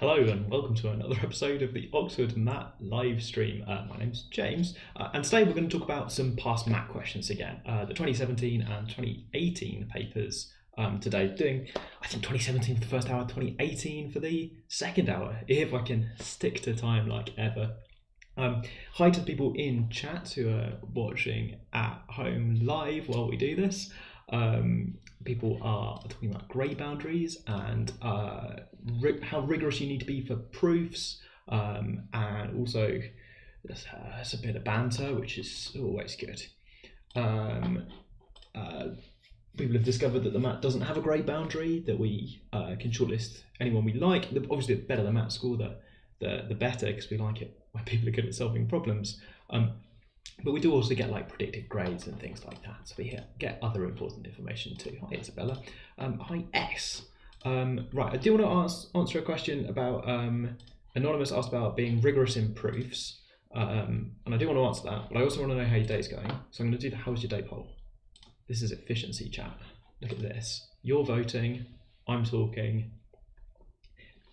Hello and welcome to another episode of the Oxford MAT Livestream. My name's James, and today we're going to talk about some past math questions again. The 2017 and 2018 papers today, doing I think 2017 for the first hour, 2018 for the second hour, if I can stick to time like ever. Hi to the people in chat who are watching at home live while we do this. People are talking about grey boundaries and how rigorous you need to be for proofs, and also there's a bit of banter, which is always good. People have discovered that the mat doesn't have a grey boundary, that we can shortlist anyone we like. Obviously, the better the mat score, the better, because we like it when people are good at solving problems. But we do also get like predicted grades and things like that. So we get other important information too. Hi Isabella. Hi S. Right, I do want to answer a question about Anonymous asked about being rigorous in proofs. And I do want to answer that, but I also want to know how your day's going. So I'm going to do the how's your day poll. This is efficiency chat. Look at this. You're voting, I'm talking.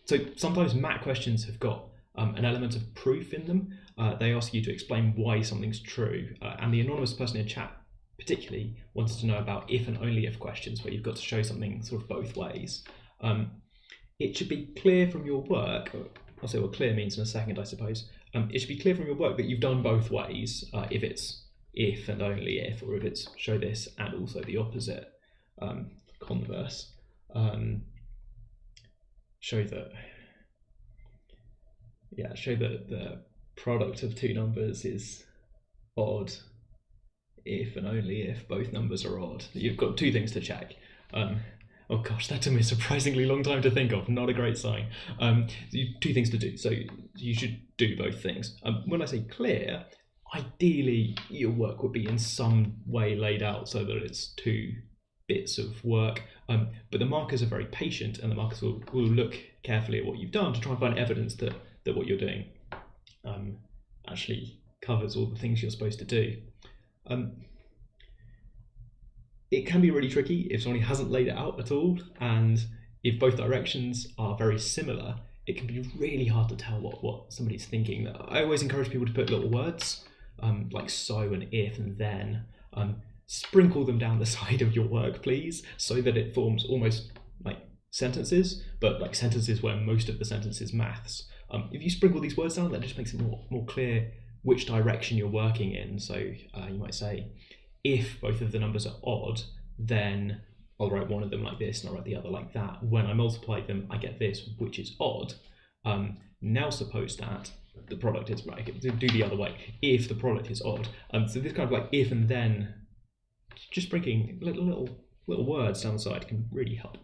So sometimes math questions have got an element of proof in them. They ask you to explain why something's true, and the anonymous person in chat particularly wanted to know about if and only if questions, where you've got to show something sort of both ways. It should be clear from your work, I'll say what clear means in a second I suppose, it should be clear from your work that you've done both ways, if it's if and only if, or if it's show this and also the opposite, converse. Show that the product of two numbers is odd if and only if both numbers are odd. You've got two things to check. Oh gosh, that took me a surprisingly long time to think of, not a great sign. Two things to do, so you should do both things. When I say clear, ideally your work would be in some way laid out so that it's two bits of work, but the markers are very patient, and the markers will look carefully at what you've done to try and find evidence that what you're doing actually covers all the things you're supposed to do. It can be really tricky if somebody hasn't laid it out at all, and if both directions are very similar, it can be really hard to tell what somebody's thinking. I always encourage people to put little words like so and if and then. Sprinkle them down the side of your work, please, so that it forms almost like sentences, but like sentences where most of the sentence is maths. If you sprinkle these words down, that just makes it more clear which direction you're working in. So you might say, if both of the numbers are odd, then I'll write one of them like this and I'll write the other like that. When I multiply them, I get this, which is odd. Now suppose that the product is right. Do the other way. If the product is odd. So this kind of like if and then, just sprinkling little words down the side can really help.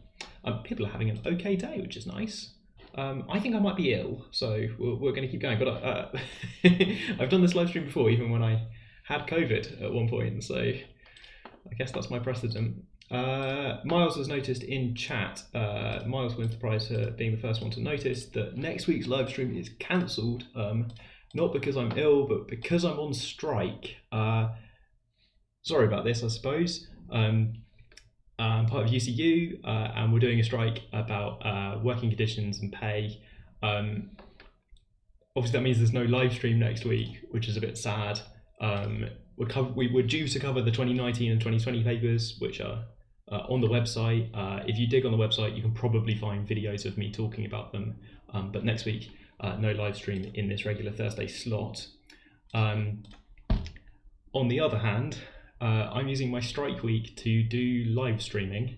People are having an okay day, which is nice. I think I might be ill, so we're going to keep going. But I've done this live stream before, even when I had COVID at one point, so I guess that's my precedent. Miles has noticed in chat, Miles wins the prize for being the first one to notice that next week's live stream is cancelled, not because I'm ill, but because I'm on strike. Sorry about this, I suppose. I'm part of UCU, and we're doing a strike about working conditions and pay. Obviously that means there's no live stream next week, which is a bit sad. We were due to cover the 2019 and 2020 papers, which are on the website. If you dig on the website, you can probably find videos of me talking about them. But next week, no live stream in this regular Thursday slot. On the other hand, I'm using my strike week to do live streaming,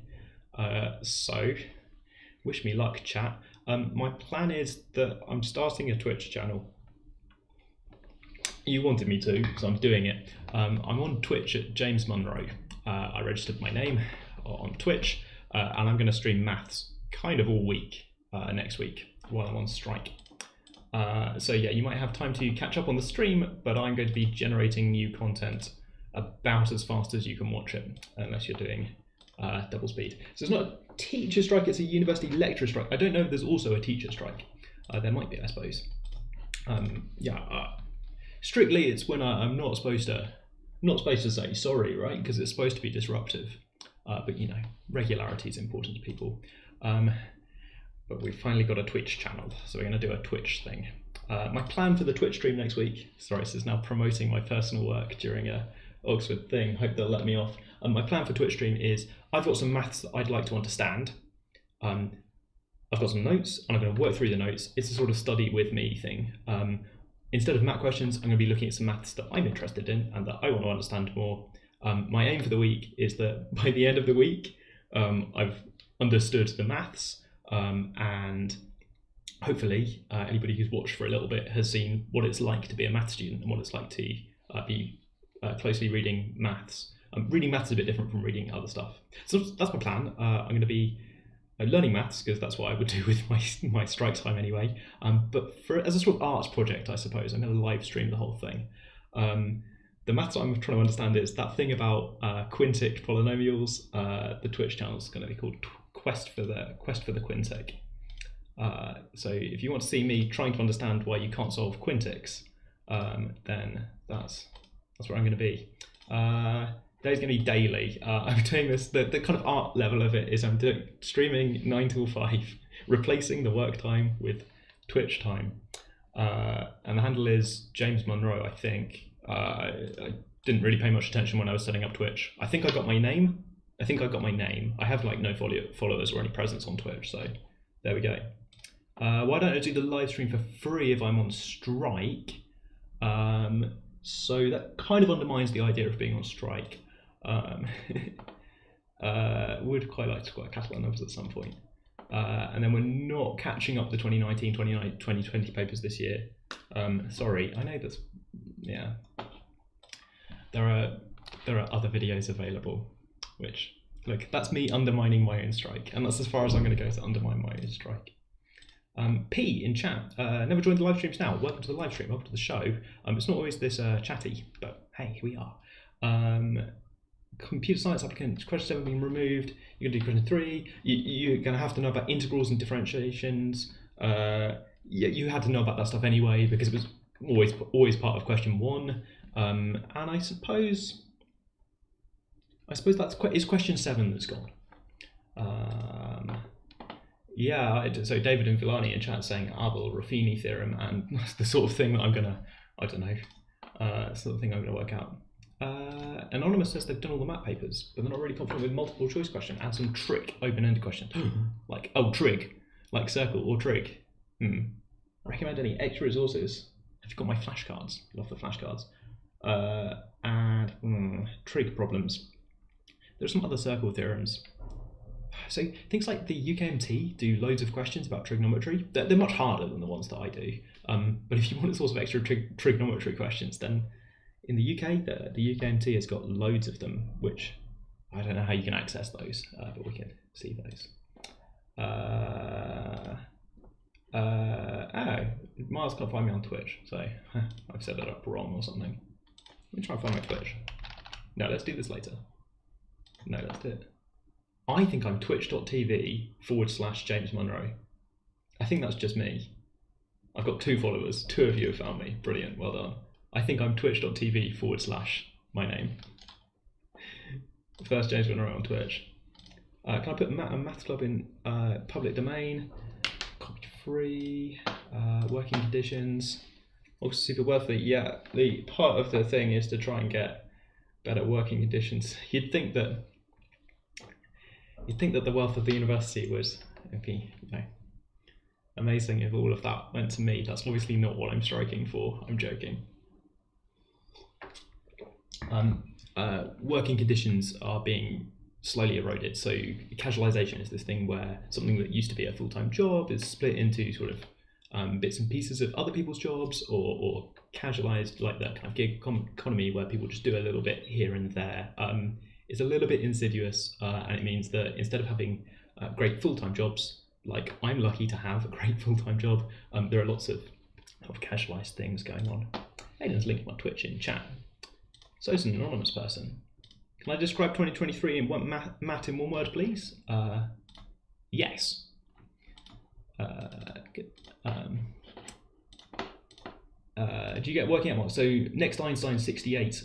so wish me luck, chat. My plan is that I'm starting a Twitch channel. You wanted me to, so I'm doing it. I'm on Twitch at James Munro. I registered my name on Twitch, and I'm going to stream maths kind of all week next week while I'm on strike. So yeah, you might have time to catch up on the stream, but I'm going to be generating new content about as fast as you can watch it, unless you're doing double speed. So it's not a teacher strike, it's a university lecturer strike. I don't know if there's also a teacher strike. There might be, I suppose. Strictly it's when I'm not supposed to say sorry, right? Because it's supposed to be disruptive. But you know, regularity is important to people. but we've finally got a Twitch channel, so we're going to do a Twitch thing. My plan for the Twitch stream next week, sorry, this is now promoting my personal work during a Oxford thing, hope they'll let me off. My plan for Twitch stream is I've got some maths that I'd like to understand. I've got some notes and I'm going to work through the notes. It's a sort of study with me thing. Instead of math questions, I'm going to be looking at some maths that I'm interested in and that I want to understand more. My aim for the week is that by the end of the week, I've understood the maths and hopefully anybody who's watched for a little bit has seen what it's like to be a math student and what it's like to be closely reading maths. Reading maths is a bit different from reading other stuff. So that's my plan. I'm going to be learning maths because that's what I would do with my strike time anyway. But as a sort of arts project, I suppose, I'm going to live stream the whole thing. The maths I'm trying to understand is that thing about quintic polynomials. The Twitch channel is going to be called Quest for the Quintic. So if you want to see me trying to understand why you can't solve quintics, then that's where I'm going to be. Today's going to be daily. I'm doing this, the kind of art level of it is I'm doing streaming 9 till 5, replacing the work time with Twitch time. And the handle is James Monroe, I think. I didn't really pay much attention when I was setting up Twitch. I think I got my name. I have like no followers or any presence on Twitch, so there we go. Why don't I do the live stream for free if I'm on strike? So that kind of undermines the idea of being on strike. Would quite like to square Catalan numbers at some point. And then we're not catching up the 2019, 2020 papers this year. Sorry, I know that's, yeah. There are other videos available, which, look, that's me undermining my own strike, and that's as far as I'm going to go to undermine my own strike. P in chat, never joined the live streams now. Welcome to the live stream, welcome to the show. It's not always this chatty, but hey, here we are. Computer science applicant, question 7 being removed. You're going to do question 3. You're going to have to know about integrals and differentiations. You had to know about that stuff anyway because it was always part of question 1. And I suppose it's question 7 that's gone. Yeah, so David and Villani in chat saying Abel-Ruffini theorem, and that's the sort of thing that I'm gonna, I don't know, sort of thing I'm gonna work out. Anonymous says they've done all the MAT papers, but they're not really confident with multiple choice question and some trick open-ended questions. Like, oh, trig, like circle or trig. Recommend any extra resources? Have you got my flashcards? Love the flashcards. And trig problems. There's some other circle theorems. So things like the UKMT do loads of questions about trigonometry. They're much harder than the ones that I do. But if you want a source of extra trigonometry questions, then in the UK, the UKMT has got loads of them, which I don't know how you can access those, but we can see those. Oh, Mars can't find me on Twitch, so I've set that up wrong or something. Let me try and find my Twitch. No, let's do this later. No, let's do it. I think I'm twitch.tv/James Monroe. I think that's just me. I've got 2 followers. 2 of you have found me. Brilliant, well done. I think I'm twitch.tv/my name. First James Monroe on Twitch. Can I put a maths club in public domain? Copy free. Working conditions. Also super worthy. Yeah, the part of the thing is to try and get better working conditions. You'd think that the wealth of the university was be, amazing if all of that went to me. That's obviously not what I'm striking for. I'm joking. Working conditions are being slowly eroded. So casualization is this thing where something that used to be a full-time job is split into sort of bits and pieces of other people's jobs, or casualized, like that kind of gig economy where people just do a little bit here and there. It's a little bit insidious, and it means that instead of having great full-time jobs, like I'm lucky to have a great full-time job, there are lots of casualized things going on. Aiden's linked my Twitch in chat. So it's an anonymous person. Can I describe 2023 in one math in one word, please? Yes. Good. Do you get working out marks? So next Einstein 68,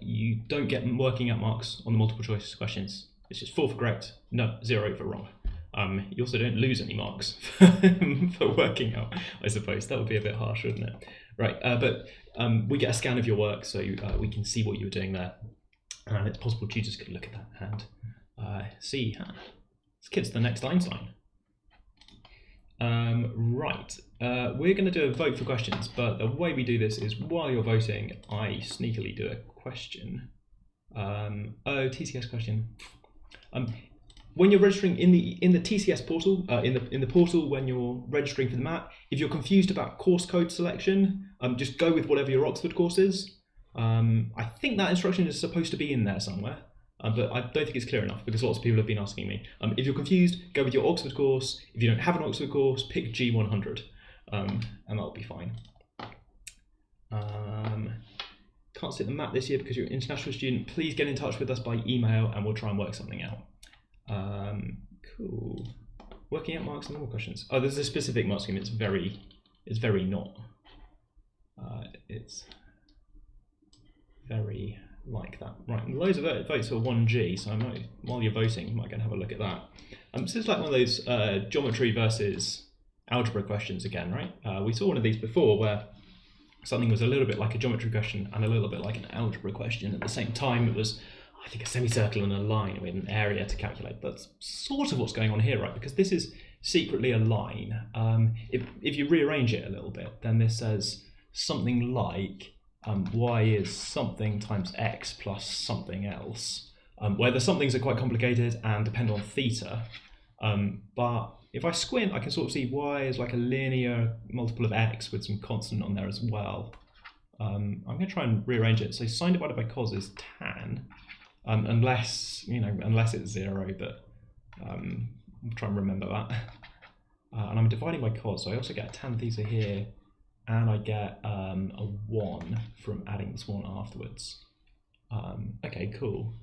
you don't get working out marks on the multiple choice questions. It's just 4 for correct, no, 0 for wrong. You also don't lose any marks for working out, I suppose. That would be a bit harsh, wouldn't it? Right, but we get a scan of your work, so we can see what you were doing there. And it's possible tutors could look at that and see, this kid's the next Einstein. Right, we're going to do a vote for questions, but the way we do this is while you're voting, I sneakily do a question. TCS question. When you're registering in the TCS portal, in the portal when you're registering for the MAT, if you're confused about course code selection, just go with whatever your Oxford course is. I think that instruction is supposed to be in there somewhere, but I don't think it's clear enough because lots of people have been asking me. If you're confused, go with your Oxford course. If you don't have an Oxford course, pick G100, and that'll be fine. Can't sit the MAT this year because you're an international student. Please get in touch with us by email and we'll try and work something out. Cool. Working out marks and normal questions. Oh, there's a specific mark scheme. It's very not. It's very like that. Right, loads of votes for 1G, so I might, while you're voting, you might go and have a look at that. This is like one of those geometry versus algebra questions again, right? We saw one of these before where something was a little bit like a geometry question and a little bit like an algebra question at the same time. It was, I think, a semicircle and a line with an area to calculate. That's sort of what's going on here, right? Because this is secretly a line. If you rearrange it a little bit, then this says something like y is something times x plus something else, where the somethings are quite complicated and depend on theta. But if I squint, I can sort of see y is like a linear multiple of x with some constant on there as well. I'm going to try and rearrange it. So sine divided by cos is tan, unless it's 0. But I'll try and remember that. And I'm dividing by cos, so I also get a tan theta here. And I get a 1 from adding this 1 afterwards. Okay, cool.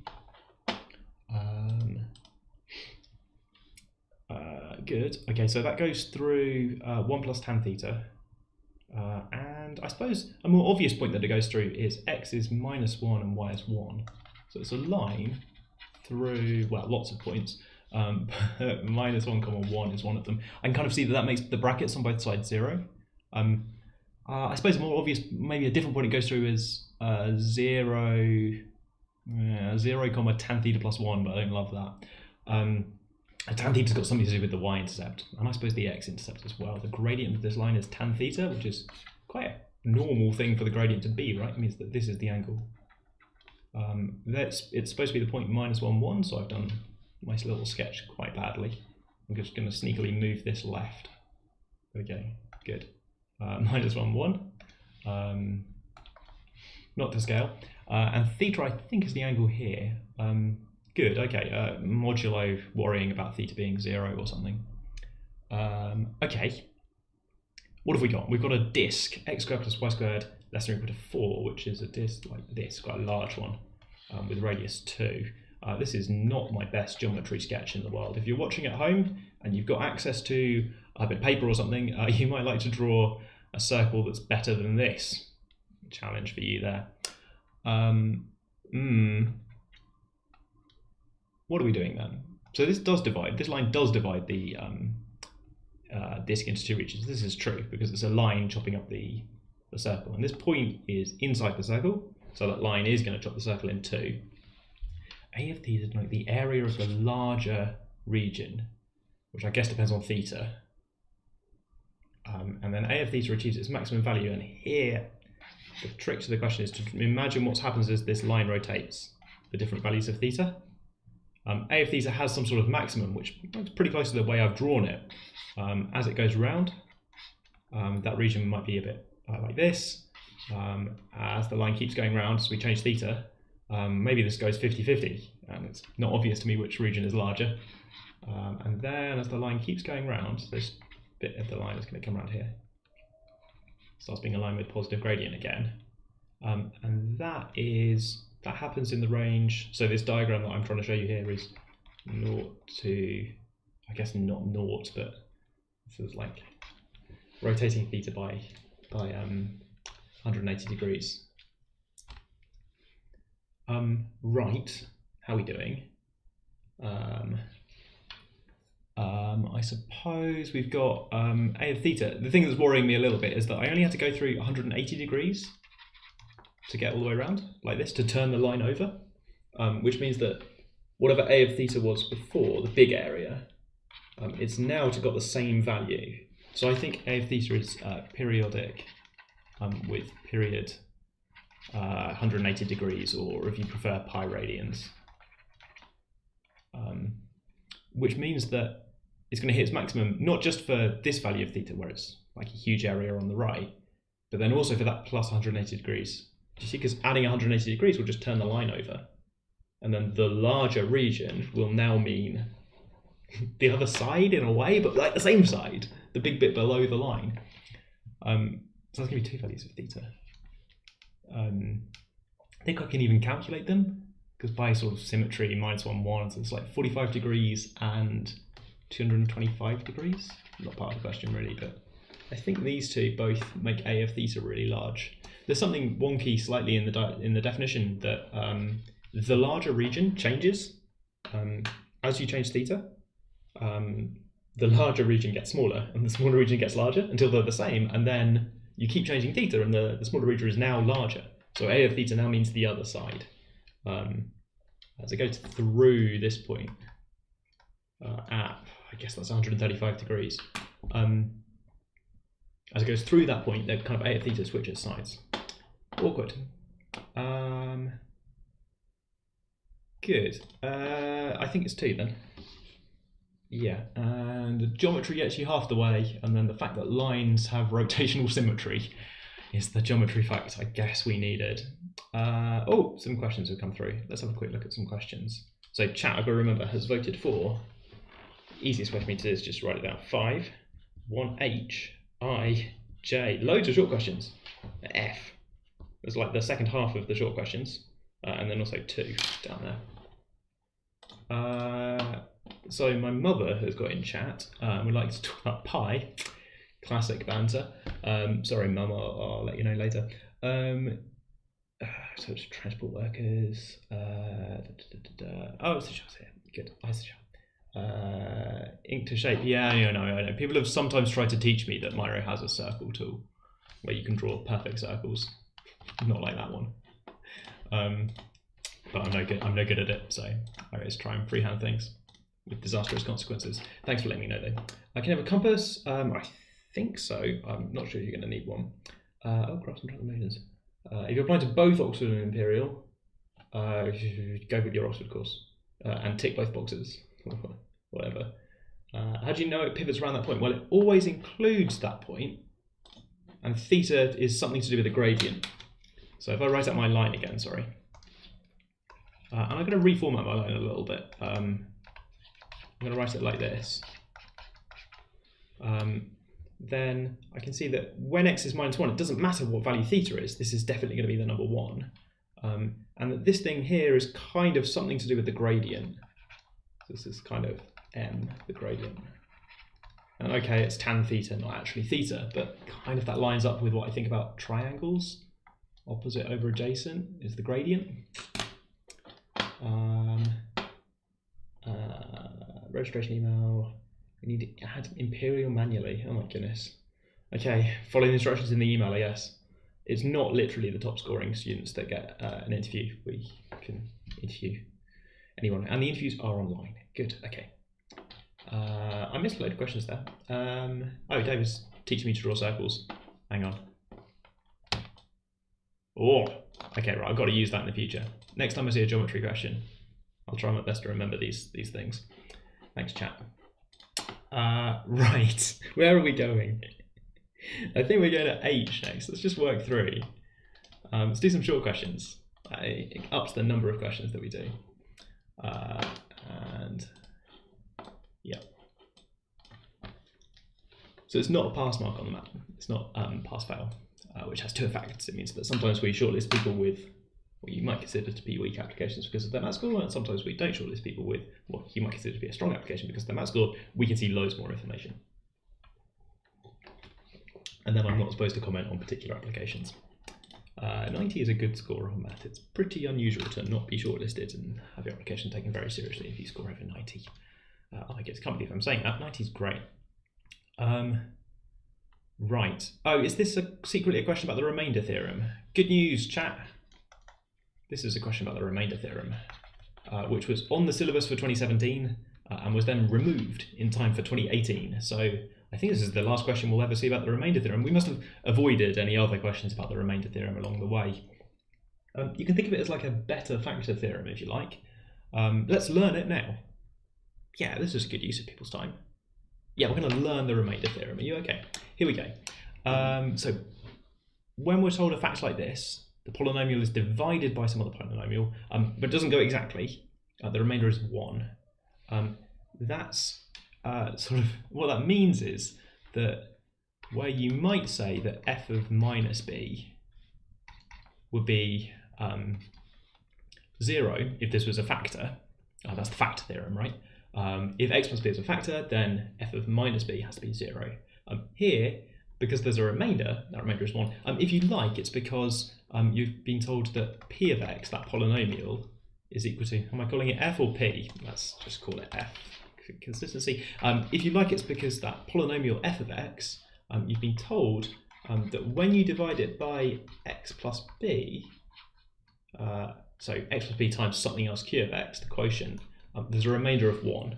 Good. Okay, so that goes through 1 plus tan theta. And I suppose a more obvious point that it goes through is x is minus 1 and y is 1. So it's a line through, well, lots of points. Minus 1, 1 is one of them. I can kind of see that makes the brackets on both sides 0. I suppose a more obvious, maybe a different point it goes through is 0, 0, tan theta plus 1, but I don't love that. Tan theta's got something to do with the y-intercept, and I suppose the x-intercept as well. The gradient of this line is tan theta, which is quite a normal thing for the gradient to be, right? It means that this is the angle. It's supposed to be the point minus 1, 1, so I've done my little sketch quite badly. I'm just going to sneakily move this left. Okay, good. Minus 1, 1. Not to scale. And theta, I think, is the angle here. Good, okay. Modulo worrying about theta being 0 or something. Okay. What have we got? We've got a disk, x squared plus y squared less than or equal to 4, which is a disk like this, quite a large one, with radius 2. This is not my best geometry sketch in the world. If you're watching at home and you've got access to a bit of paper or something, you might like to draw a circle that's better than this. Challenge for you there. What are we doing then? So this does divide. This line does divide the disk into 2 regions. This is true because it's a line chopping up the circle, and this point is inside the circle, so that line is going to chop the circle in 2. A of these is like the area of the larger region, which I guess depends on theta. And then A of theta achieves its maximum value, and here the trick to the question is to imagine what happens as this line rotates the different values of theta. A of theta has some sort of maximum, which looks pretty close to the way I've drawn it. As it goes around, that region might be a bit like this. As the line keeps going round, so we change theta, maybe this goes 50-50, and it's not obvious to me which region is larger. And then as the line keeps going round, this bit of the line is going to come around here. Starts being aligned with positive gradient again. And that happens in the range. So this diagram that I'm trying to show you here is 0 to, I guess not 0, but this is like rotating theta by 180 degrees. Right, how are we doing? I suppose we've got a of theta. The thing that's worrying me a little bit is that I only had to go through 180 degrees to get all the way around, like this, to turn the line over, which means that whatever a of theta was before, the big area, it's now got the same value. So I think a of theta is periodic with period 180 degrees, or if you prefer, pi radians, which means that it's going to hit its maximum not just for this value of theta, where it's like a huge area on the right, but then also for that plus 180 degrees. Do you see? Because adding 180 degrees will just turn the line over. And then the larger region will now mean the other side in a way, but like the same side, the big bit below the line. So that's going to be two values of theta. I think I can even calculate them, because by sort of symmetry, -1, 1, so it's like 45 degrees and 225 degrees. Not part of the question really, but I think these two both make a of theta really large. There's something wonky slightly in the definition that the larger region changes as you change theta. The larger region gets smaller and the smaller region gets larger until they're the same, and then you keep changing theta and the smaller region is now larger. So a of theta now means the other side. As it goes through this point at, I guess that's 135 degrees. As it goes through that point, the kind of a of theta switches sides. Awkward. Good. I think it's 2 then. Yeah, and the geometry gets you half the way, and then the fact that lines have rotational symmetry is the geometry fact I guess we needed. Oh, some questions have come through. Let's have a quick look at some questions. So chat, I've got to remember, has voted for, the easiest way for me to do is just write it down, 5, 1H, I, J, loads of short questions, F. There's like the second half of the short questions, and then also 2 down there. So my mother has got in chat, would like to talk about pi, classic banter. Sorry mum, I'll let you know later. So it's transport workers, oh it's the charts here, good, that's the chart. Ink to shape, yeah, I know. People have sometimes tried to teach me that Miro has a circle tool where you can draw perfect circles. Not like that one. But I'm no good at it, so I always try and freehand things with disastrous consequences. Thanks for letting me know though. I can have a compass, I think so. I'm not sure you're going to need one. Oh, graphs and transformations. If you're applying to both Oxford and Imperial, go with your Oxford course and tick both boxes, whatever. How do you know it pivots around that point? Well, it always includes that point, and theta is something to do with the gradient. So if I write out my line again, sorry, and I'm going to reformat my line a little bit. I'm going to write it like this. Then I can see that when x is -1, it doesn't matter what value theta is, this is definitely going to be the number 1. And that this thing here is kind of something to do with the gradient. So this is kind of m, the gradient. And okay, it's tan theta, not actually theta, but kind of that lines up with what I think about triangles. Opposite over adjacent is the gradient. Registration email. We need to add Imperial manually. Oh my goodness. Okay, follow the instructions in the email, I guess. It's not literally the top scoring students that get an interview. We can interview anyone, and the interviews are online. Good, okay. I missed a load of questions there. Oh, David's teaching me to draw circles. Hang on. Oh, okay, right, I've got to use that in the future. Next time I see a geometry question, I'll try my best to remember these things. Thanks, chat. Right, where are we going? I think we're going to H next. Let's just work through. Let's do some short questions. It ups the number of questions that we do. And yeah. So it's not a pass mark on the map. It's not pass-fail, which has 2 effects. It means that sometimes we shortlist people with what you might consider to be weak applications because of their math score, and sometimes we don't shortlist people with what you might consider to be a strong application because of their math score. We can see loads more information. And then I'm not supposed to comment on particular applications. 90 is a good score on math. It's pretty unusual to not be shortlisted and have your application taken very seriously if you score over 90. I guess can't believe I'm saying that. 90 is great. Right. Oh, is this secretly a question about the remainder theorem? Good news, chat. This is a question about the remainder theorem, which was on the syllabus for 2017 and was then removed in time for 2018. So I think this is the last question we'll ever see about the remainder theorem. We must have avoided any other questions about the remainder theorem along the way. You can think of it as like a better factor theorem if you like. Let's learn it now. Yeah, this is a good use of people's time. Yeah, we're going to learn the remainder theorem. Are you okay? Here we go. So when we're told a fact like this, the polynomial is divided by some other polynomial, but it doesn't go exactly. The remainder is 1. That's sort of what that means is that where you might say that f of minus b would be 0 if this was a factor. That's the factor theorem, right? If x plus b is a factor, then f of minus b has to be 0. Here, because there's a remainder, that remainder is 1. If you like, it's because you've been told that p of x, that polynomial, is equal to, am I calling it f or p? Let's just call it f for consistency. If you like, it's because that polynomial f of x, you've been told that when you divide it by x plus b, so x plus b times something else q of x, the quotient, there's a remainder of 1,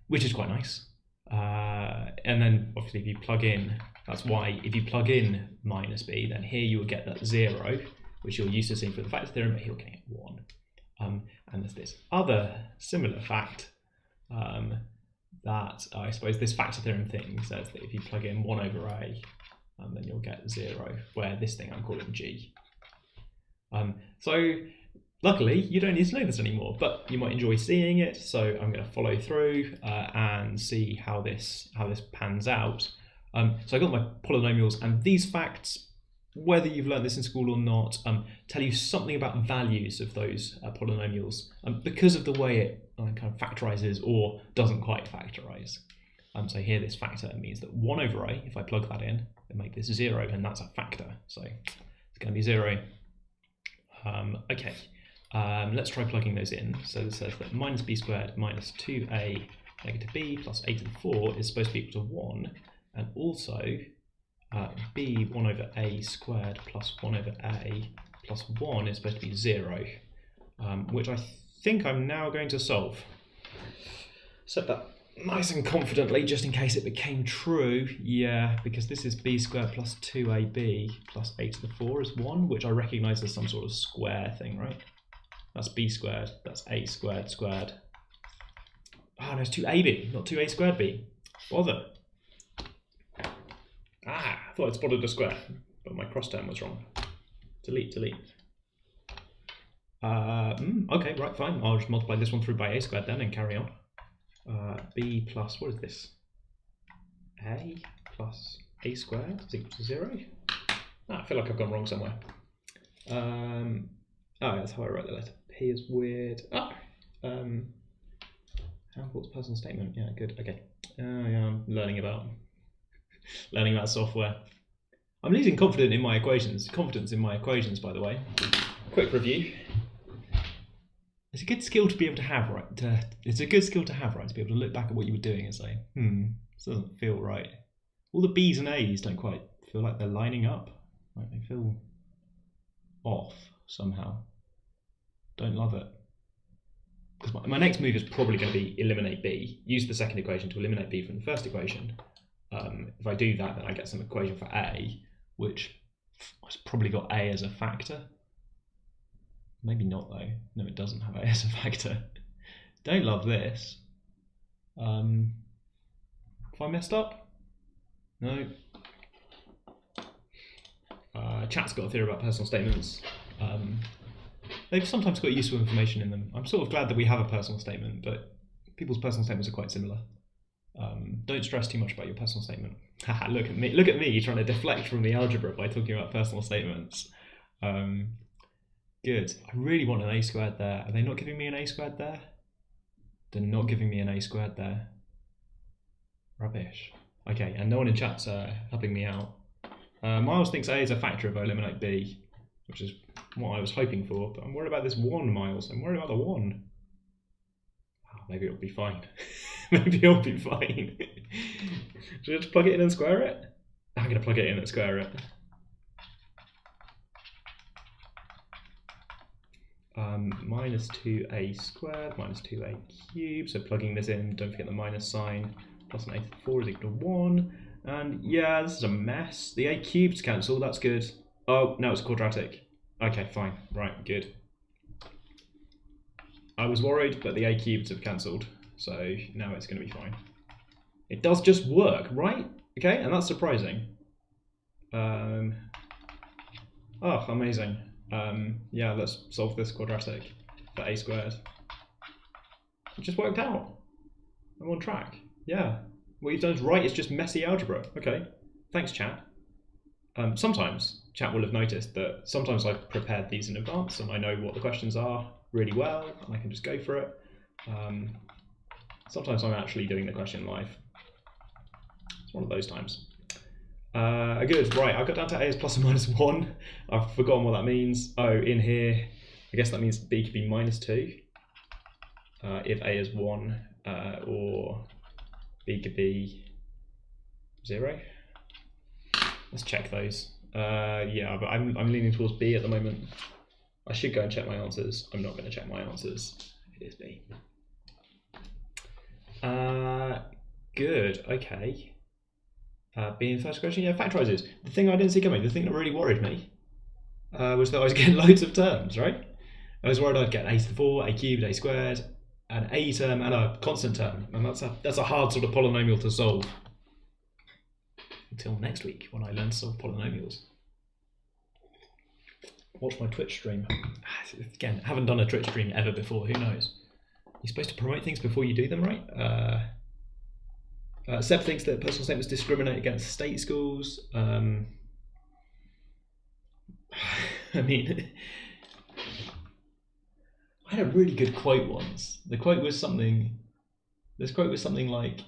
which is quite nice. And then obviously if you plug in, that's why if you plug in minus b, then here you will get that 0, which you're used to seeing for the factor theorem, but here you're getting 1. And there's this other similar fact that I suppose this factor theorem thing says that if you plug in 1 over a, then you'll get 0, where this thing I'm calling g. So luckily, you don't need to know this anymore, but you might enjoy seeing it, so I'm going to follow through and see how this pans out. So I got my polynomials, and these facts, whether you've learned this in school or not, tell you something about values of those polynomials because of the way it kind of factorizes or doesn't quite factorize. So here this factor means that 1 over a, if I plug that in and make this 0, and that's a factor, so it's going to be 0. Okay. Let's try plugging those in. So this says that minus b squared minus 2a negative b plus a to the 4 is supposed to be equal to 1, and also b 1 over a squared plus 1 over a plus 1 is supposed to be 0, which I think I'm now going to solve. Set that nice and confidently just in case it became true. Yeah, because this is b squared plus 2ab plus a to the 4 is 1, which I recognise as some sort of square thing, right? That's b squared, that's a squared squared. Oh no, it's 2ab, not 2a squared b. Bother. I thought I'd spotted a square, but my cross term was wrong. Delete. Okay, right, fine. I'll just multiply this one through by a squared then and carry on. B plus, what is this? A plus a squared is equal to 0. I feel like I've gone wrong somewhere. Oh, that's how I write the letter. P is weird. How important's personal statement? Yeah, good. Okay. Yeah, I'm learning about software. I'm losing confidence in my equations. By the way. Quick review. It's a good skill to be able to have, right? It's a good skill to have, right? To be able to look back at what you were doing and say, this doesn't feel right. All the B's and A's don't quite feel like they're lining up. Like they feel off somehow. Don't love it. Because my next move is probably going to be eliminate b. Use the second equation to eliminate b from the first equation. If I do that, then I get some equation for a, which has probably got a as a factor. Maybe not though. No, it doesn't have a as a factor. Don't love this. Have I messed up? No. Chat's got a theory about personal statements. They've sometimes got useful information in them. I'm sort of glad that we have a personal statement, but people's personal statements are quite similar. Don't stress too much about your personal statement. Haha, look at me trying to deflect from the algebra by talking about personal statements. Good. I really want an a squared there. Are they not giving me an a squared there? They're not giving me an a squared there. Rubbish. Okay, and no one in chat's helping me out. Miles thinks a is a factor if I eliminate b, which is what I was hoping for, but I'm worried about this 1, Miles. I'm worried about the 1. maybe it'll be fine. Maybe it'll be fine. Should I just plug it in and square it? I'm going to plug it in and square it. Minus 2a squared minus 2a cubed. So plugging this in, don't forget the minus sign. Plus an a to the 4 is equal to 1. And yeah, this is a mess. The a cubed's cancel, that's good. Oh, now it's quadratic. Okay, fine. Right, good. I was worried, but the a cubes have cancelled. So now it's going to be fine. It does just work, right? Okay, and that's surprising. Oh, amazing. Yeah, let's solve this quadratic for a squared. It just worked out. I'm on track. Yeah. What you've done is right, it's just messy algebra. Okay. Thanks, chat. Sometimes chat will have noticed that sometimes I've prepared these in advance and I know what the questions are really well and I can just go for it. Sometimes I'm actually doing the question live. It's one of those times. Good, right, I got down to a is plus or minus 1. I've forgotten what that means. Oh, in here, I guess that means b could be minus 2 if a is 1, or b could be 0. Let's check those. Yeah, but I'm leaning towards b at the moment. I should go and check my answers. I'm not going to check my answers. It is b. Good, okay. Being the first question, yeah, factorizes. The thing I didn't see coming, the thing that really worried me, was that I was getting loads of terms, right? I was worried I'd get a to the 4, a cubed, a squared, an a term, and a constant term, and that's a hard sort of polynomial to solve. Until next week, when I learn to solve polynomials. Watch my Twitch stream. Again, haven't done a Twitch stream ever before, who knows? You're supposed to promote things before you do them, right? Seb thinks that personal statements discriminate against state schools. I mean, I had a really good quote once. The quote was something. This quote was something like,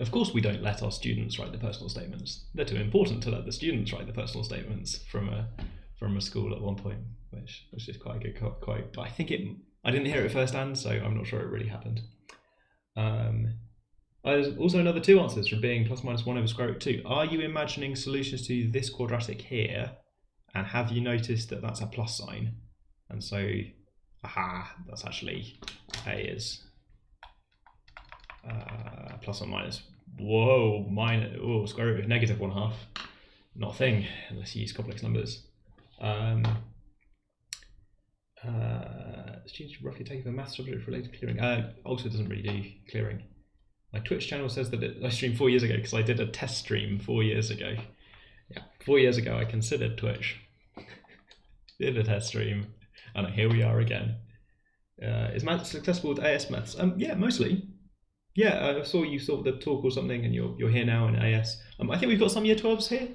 "Of course, we don't let our students write the personal statements. They're too important to let the students write the personal statements." From a school at one point, which was just quite a good quote. But I think I didn't hear it firsthand, so I'm not sure it really happened. There's also another 2 answers from being plus minus 1 over square root 2. Are you imagining solutions to this quadratic here? And have you noticed that that's a plus sign? And so, aha, that's actually a is plus or minus. Whoa, square root of negative 1/2. Not a thing, unless you use complex numbers. Students roughly taking the maths subject related to clearing. Oxford doesn't really do clearing. My Twitch channel says that I streamed 4 years ago because I did a test stream 4 years ago. Yeah, 4 years ago I considered Twitch. Did a test stream, and here we are again. Is maths successful with AS maths? Yeah, mostly. Yeah, I saw you saw the talk or something, and you're here now in AS. I think we've got some Year 12s here.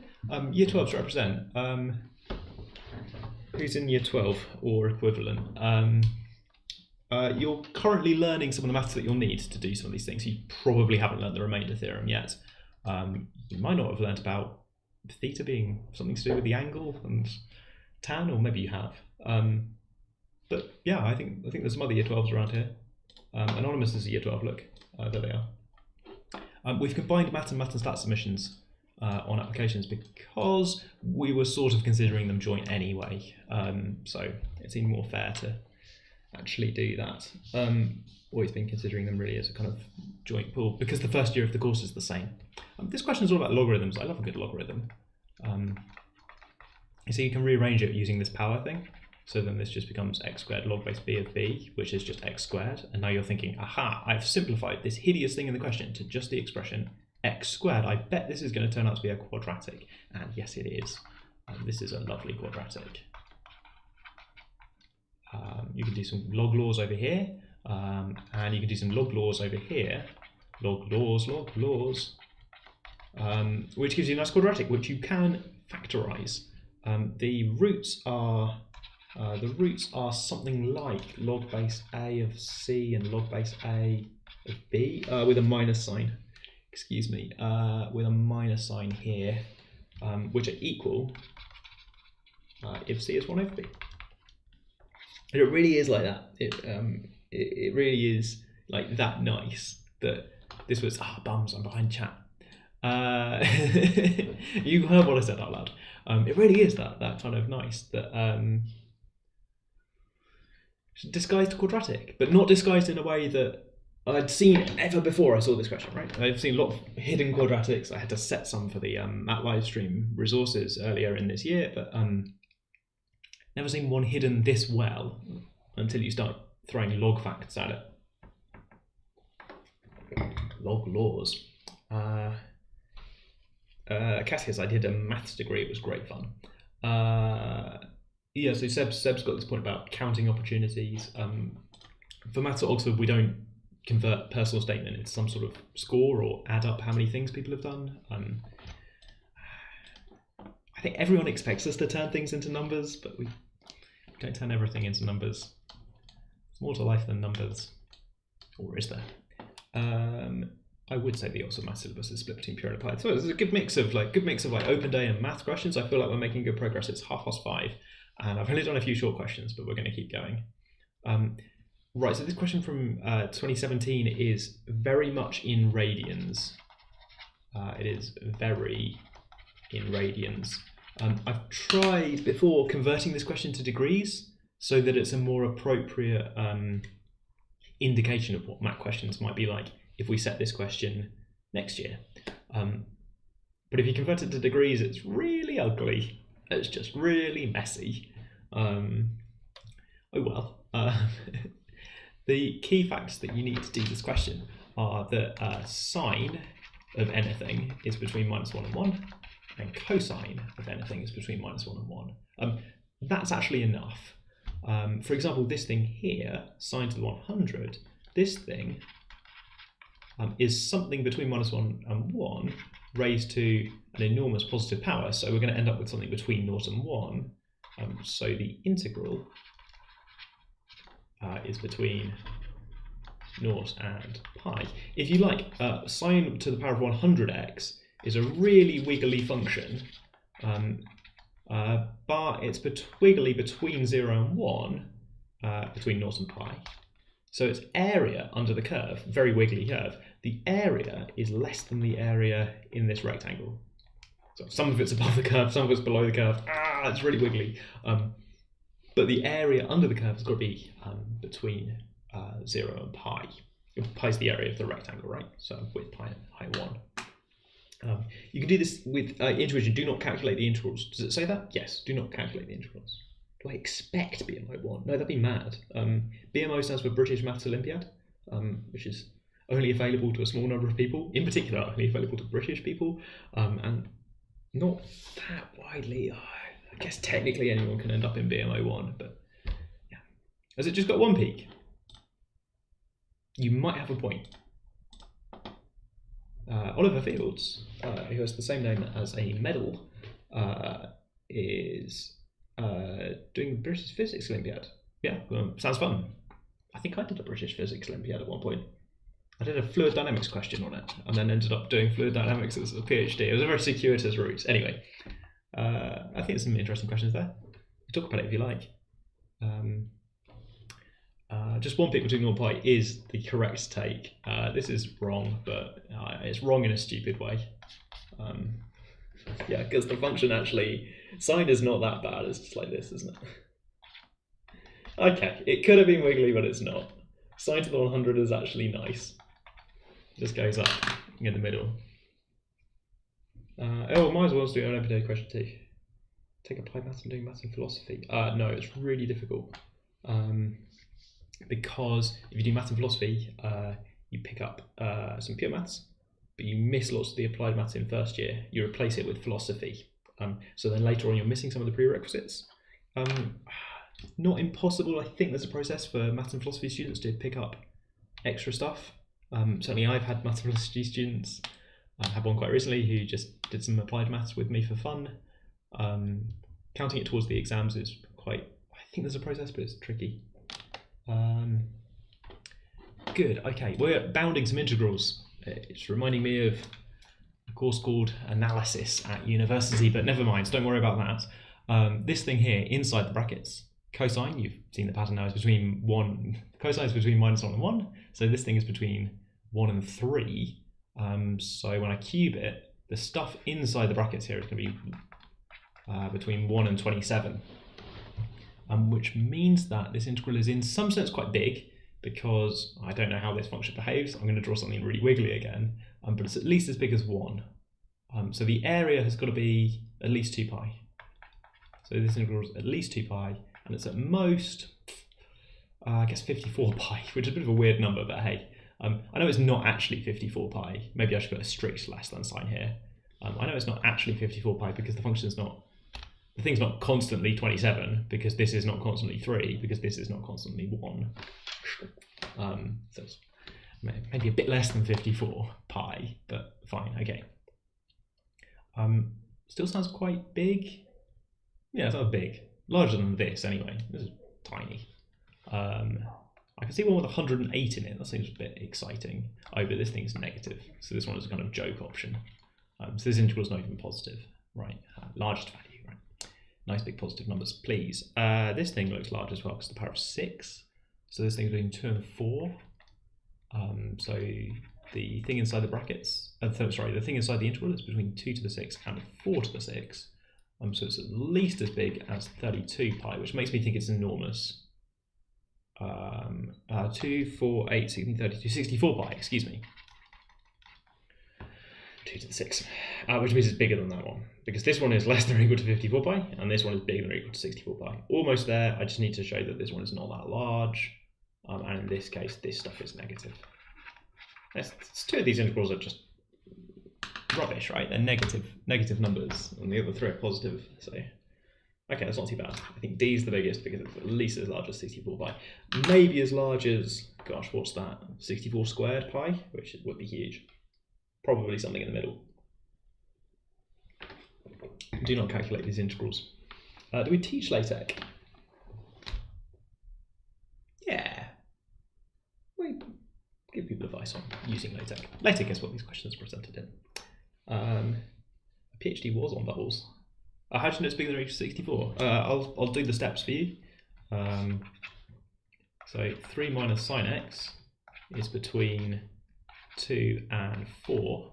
Year 12s represent. Who's in Year 12 or equivalent? You're currently learning some of the maths that you'll need to do some of these things. You probably haven't learned the remainder theorem yet. You might not have learned about theta being something to do with the angle and tan, or maybe you have. But yeah, I think there's some other Year 12s around here. Anonymous is a Year 12, look, there they are. We've combined math and stats submissions on applications because we were sort of considering them joint anyway. So it seemed more fair to actually do that. Always been considering them really as a kind of joint pool because the first year of the course is the same. This question is all about logarithms. I love a good logarithm. So you can rearrange it using this power thing. So then this just becomes x squared log base b of b, which is just x squared. And now you're thinking, aha, I've simplified this hideous thing in the question to just the expression x squared. I bet this is going to turn out to be a quadratic. And yes, it is. This is a lovely quadratic. You can do some log laws over here, and you can do some log laws over here. Log laws, which gives you a nice quadratic, which you can factorize. The roots are something like log base a of c and log base a of b with a minus sign. Excuse me, with a minus sign here, which are equal if c is 1 over b. And it really is like that. It really is like that nice that this was, bums, I'm behind chat. You heard what I said out loud. It really is that kind of nice, that disguised quadratic, but not disguised in a way that I'd seen ever before I saw this question, right? I've seen a lot of hidden quadratics. I had to set some for the MAT Livestream resources earlier in this year, but never seen one hidden this well until you start throwing log facts at it. Log laws. Cassius, I did a maths degree, it was great fun. Yeah, so Seb's got this point about counting opportunities. For maths at Oxford, we don't convert personal statement into some sort of score or add up how many things people have done. I think everyone expects us to turn things into numbers, but we don't turn everything into numbers. There's more to life than numbers, or is there? I would say the Oxford maths syllabus is split between pure and applied. So there's a good mix of open day and math questions. I feel like we're making good progress. It's 5:30, and I've only done a few short questions, but we're going to keep going. Right, so this question from 2017 is very much in radians. It is very in radians. I've tried before converting this question to degrees so that it's a more appropriate indication of what math questions might be like if we set this question next year. But if you convert it to degrees, it's really ugly. It's just really messy. Oh well. The key facts that you need to do this question are that sine of anything is between -1 and 1, and cosine of anything is between -1 and 1. That's actually enough. For example, this thing here, sine to the 100, this thing is something between -1 and 1 raised to an enormous positive power, so we're going to end up with something between 0 and 1. So the integral is between 0 and pi. If you like, sine to the power of 100x is a really wiggly function, but it's wiggly between 0 and 1, between 0 and pi. So its area under the curve, very wiggly curve, the area is less than the area in this rectangle. So some of it's above the curve, some of it's below the curve. It's really wiggly. But the area under the curve has got to be between 0 and pi. Pi is the area of the rectangle, right? So with pi and height 1. You can do this with intuition. Do not calculate the integrals. Does it say that? Yes, do not calculate the integrals. Do I expect BMO 1? No, that'd be mad. BMO stands for British Maths Olympiad, which is only available to a small number of people, in particular only available to British people, and not that widely. I guess technically anyone can end up in BMO 1, but yeah. Has it just got one peak? You might have a point. Oliver Fields, who has the same name as a medal, is doing the British Physics Olympiad. Yeah, sounds fun. I think I did a British Physics Olympiad at one point. I did a fluid dynamics question on it, and then ended up doing fluid dynamics as a PhD. It was a very circuitous route. Anyway, I think there's some interesting questions there. Talk about it if you like. Just one peak between 0 and pi is the correct take. This is wrong, but it's wrong in a stupid way. Yeah, because the function actually, sine is not that bad. It's just like this, isn't it? Okay, it could have been wiggly, but it's not. Sine to the 100 is actually nice. Just goes up in the middle. Oh, might as well do an everyday question too. Take applied maths and doing maths and philosophy. No, it's really difficult. Because if you do maths and philosophy, you pick up some pure maths, but you miss lots of the applied maths in first year. You replace it with philosophy. So then later on you're missing some of the prerequisites. Not impossible. I think there's a process for maths and philosophy students to pick up extra stuff. Certainly I've had maths and philosophy students. I had one quite recently who just did some applied maths with me for fun. Counting it towards the exams is quite, I think there's a process, but it's tricky. Good, okay, we're bounding some integrals. It's reminding me of a course called Analysis at university, but never mind, don't worry about that. This thing here, inside the brackets, Cosine, you've seen the pattern now, is between 1. Cosine is between -1 and 1. So this thing is between 1 and 3. So when I cube it, the stuff inside the brackets here is going to be between 1 and 27. Which means that this integral is in some sense quite big, because I don't know how this function behaves. I'm going to draw something really wiggly again, but it's at least as big as 1. So the area has got to be at least 2 pi. So this integral is at least 2 pi, and it's at most, I guess 54 pi, which is a bit of a weird number, but hey. I know it's not actually 54 pi. Maybe I should put a strict less than sign here. I know it's not actually 54 pi because the function's not, the thing's not constantly 27, because this is not constantly 3, because this is not constantly 1. So it's maybe a bit less than 54 pi, but fine, okay. Still sounds quite big. Yeah, it's not big. Larger than this anyway. This is tiny. I can see one with 108 in it. That seems a bit exciting. Oh, but this thing's negative. So this one is a kind of joke option. So this integral is not even positive. Right, largest value, right. Nice big positive numbers, please. This thing looks large as well because the power of 6. So this thing's between 2 and 4. So the thing inside the brackets, sorry, the thing inside the integral is between 2 to the 6 and 4 to the 6. So it's at least as big as 32 pi, which makes me think it's enormous. 2, 4, 8, 16, 32, 64 pi, excuse me. 2 to the 6, which means it's bigger than that one, because this one is less than or equal to 54 pi, and this one is bigger than or equal to 64 pi. Almost there. I just need to show that this one is not that large, and in this case, this stuff is negative. Two of these integrals are just rubbish, right? They're negative numbers, and the other 3 are positive. So, okay, that's not too bad. I think D is the biggest because it's at least as large as 64 pi. Maybe as large as, gosh, what's that? 64 squared pi, which would be huge. Probably something in the middle. Do not calculate these integrals. Do we teach LaTeX? Yeah. We give people advice on using LaTeX. LaTeX is what these questions are presented in. A PhD was on bubbles. How do you know it's bigger than or equal to 64? I'll do the steps for you. So 3 minus sine x is between 2 and 4,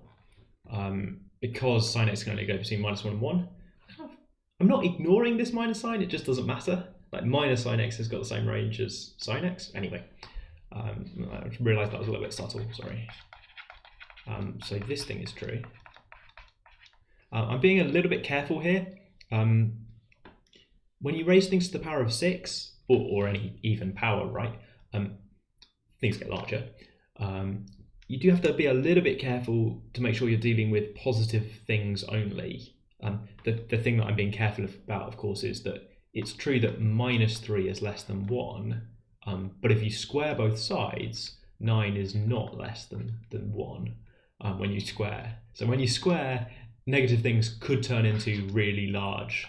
because sine x can only go between -1 and 1. I'm not ignoring this minus sign, it just doesn't matter. Like minus sine x has got the same range as sine x. Anyway, I realised that was a little bit subtle, sorry. So this thing is true. I'm being a little bit careful here. When you raise things to the power of 6, or any even power, right, things get larger. You do have to be a little bit careful to make sure you're dealing with positive things only. The thing that I'm being careful about, of course, is that it's true that -3 is less than 1, but if you square both sides, 9 is not less than 1 when you square. So when you square, negative things could turn into really large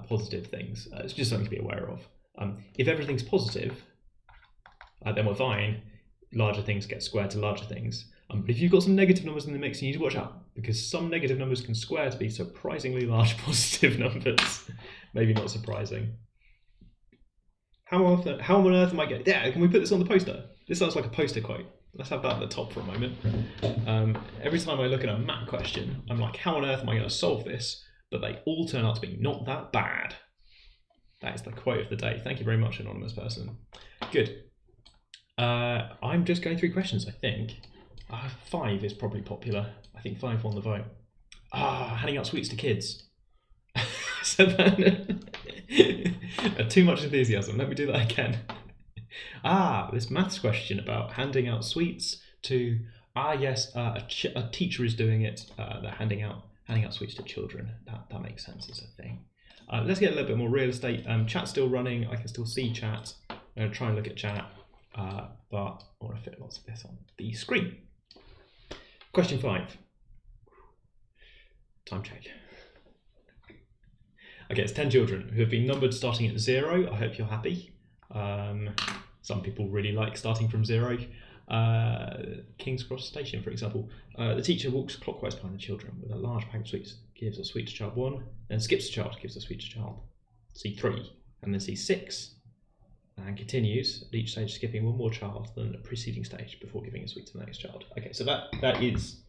positive things. It's just something to be aware of. If everything's positive, then we're fine. Larger things get squared to larger things. But if you've got some negative numbers in the mix, you need to watch out, because some negative numbers can square to be surprisingly large positive numbers. Maybe not surprising. How on earth am I getting? Yeah, can we put this on the poster? This sounds like a poster quote. Let's have that at the top for a moment. Every time I look at a math question, I'm like, how on earth am I going to solve this? But they all turn out to be not that bad. That is the quote of the day. Thank you very much, anonymous person. Good. I'm just going through questions, I think. 5 is probably popular. I think 5 won the vote. Handing out sweets to kids. So then, too much enthusiasm. Let me do that again. This maths question about handing out sweets to, yes, a teacher is doing it. They're handing out sweets to children. That makes sense as a thing. Let's get a little bit more real estate. Chat's still running. I can still see chat. I'm going to try and look at chat, but I want to fit lots of this on the screen. Question 5. Time check. Okay, it's 10 children who have been numbered starting at 0. I hope you're happy. Some people really like starting from 0. King's Cross Station, for example. The teacher walks clockwise behind the children with a large pack of sweets, gives a sweet to child 1, then skips a child, gives a sweet to child C3. and then sees 6, and continues at each stage, skipping one more child than the preceding stage before giving a sweet to the next child. Okay, so that is,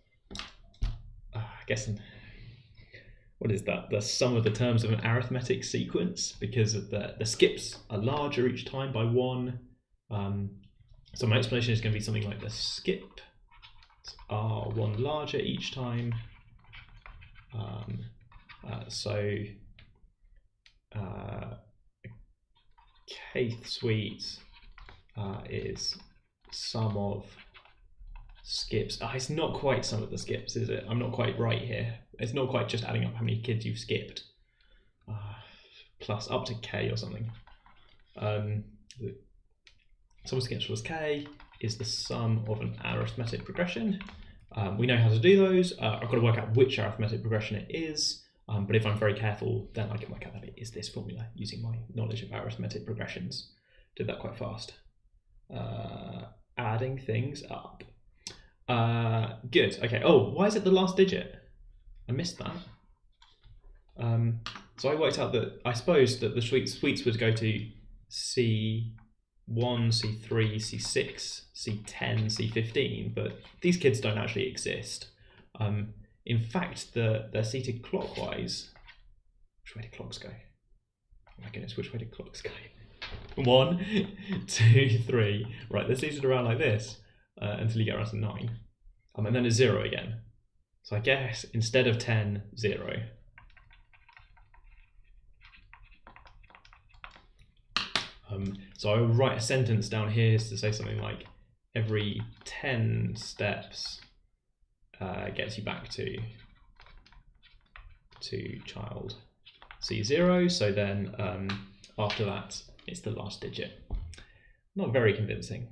I guess, what is that? The sum of the terms of an arithmetic sequence, because the skips are larger each time by 1. So my explanation is going to be something like the skips are 1 larger each time. Kth suite is sum of skips. It's not quite sum of the skips, is it? I'm not quite right here. It's not quite just adding up how many kids you've skipped plus up to k or something. Sum of skips plus k is the sum of an arithmetic progression. We know how to do those. I've got to work out which arithmetic progression it is. But if I'm very careful, then I can work out that it is this formula using my knowledge of arithmetic progressions. Did that quite fast. Adding things up. Good. Okay. Oh, why is it the last digit? I missed that. So I worked out that I suppose that the sweets would go to C1, C3, C6, C10, C15, but these kids don't actually exist. In fact, they're seated clockwise. Which way do clocks go? Oh my goodness, which way do clocks go? 1, 2, 3. Right, they're seated around like this until you get around to 9. And then it's 0 again. So I guess instead of 10, 0. So I would write a sentence down here to say something like every 10 steps gets you back to child C0. So then after that, it's the last digit. Not very convincing.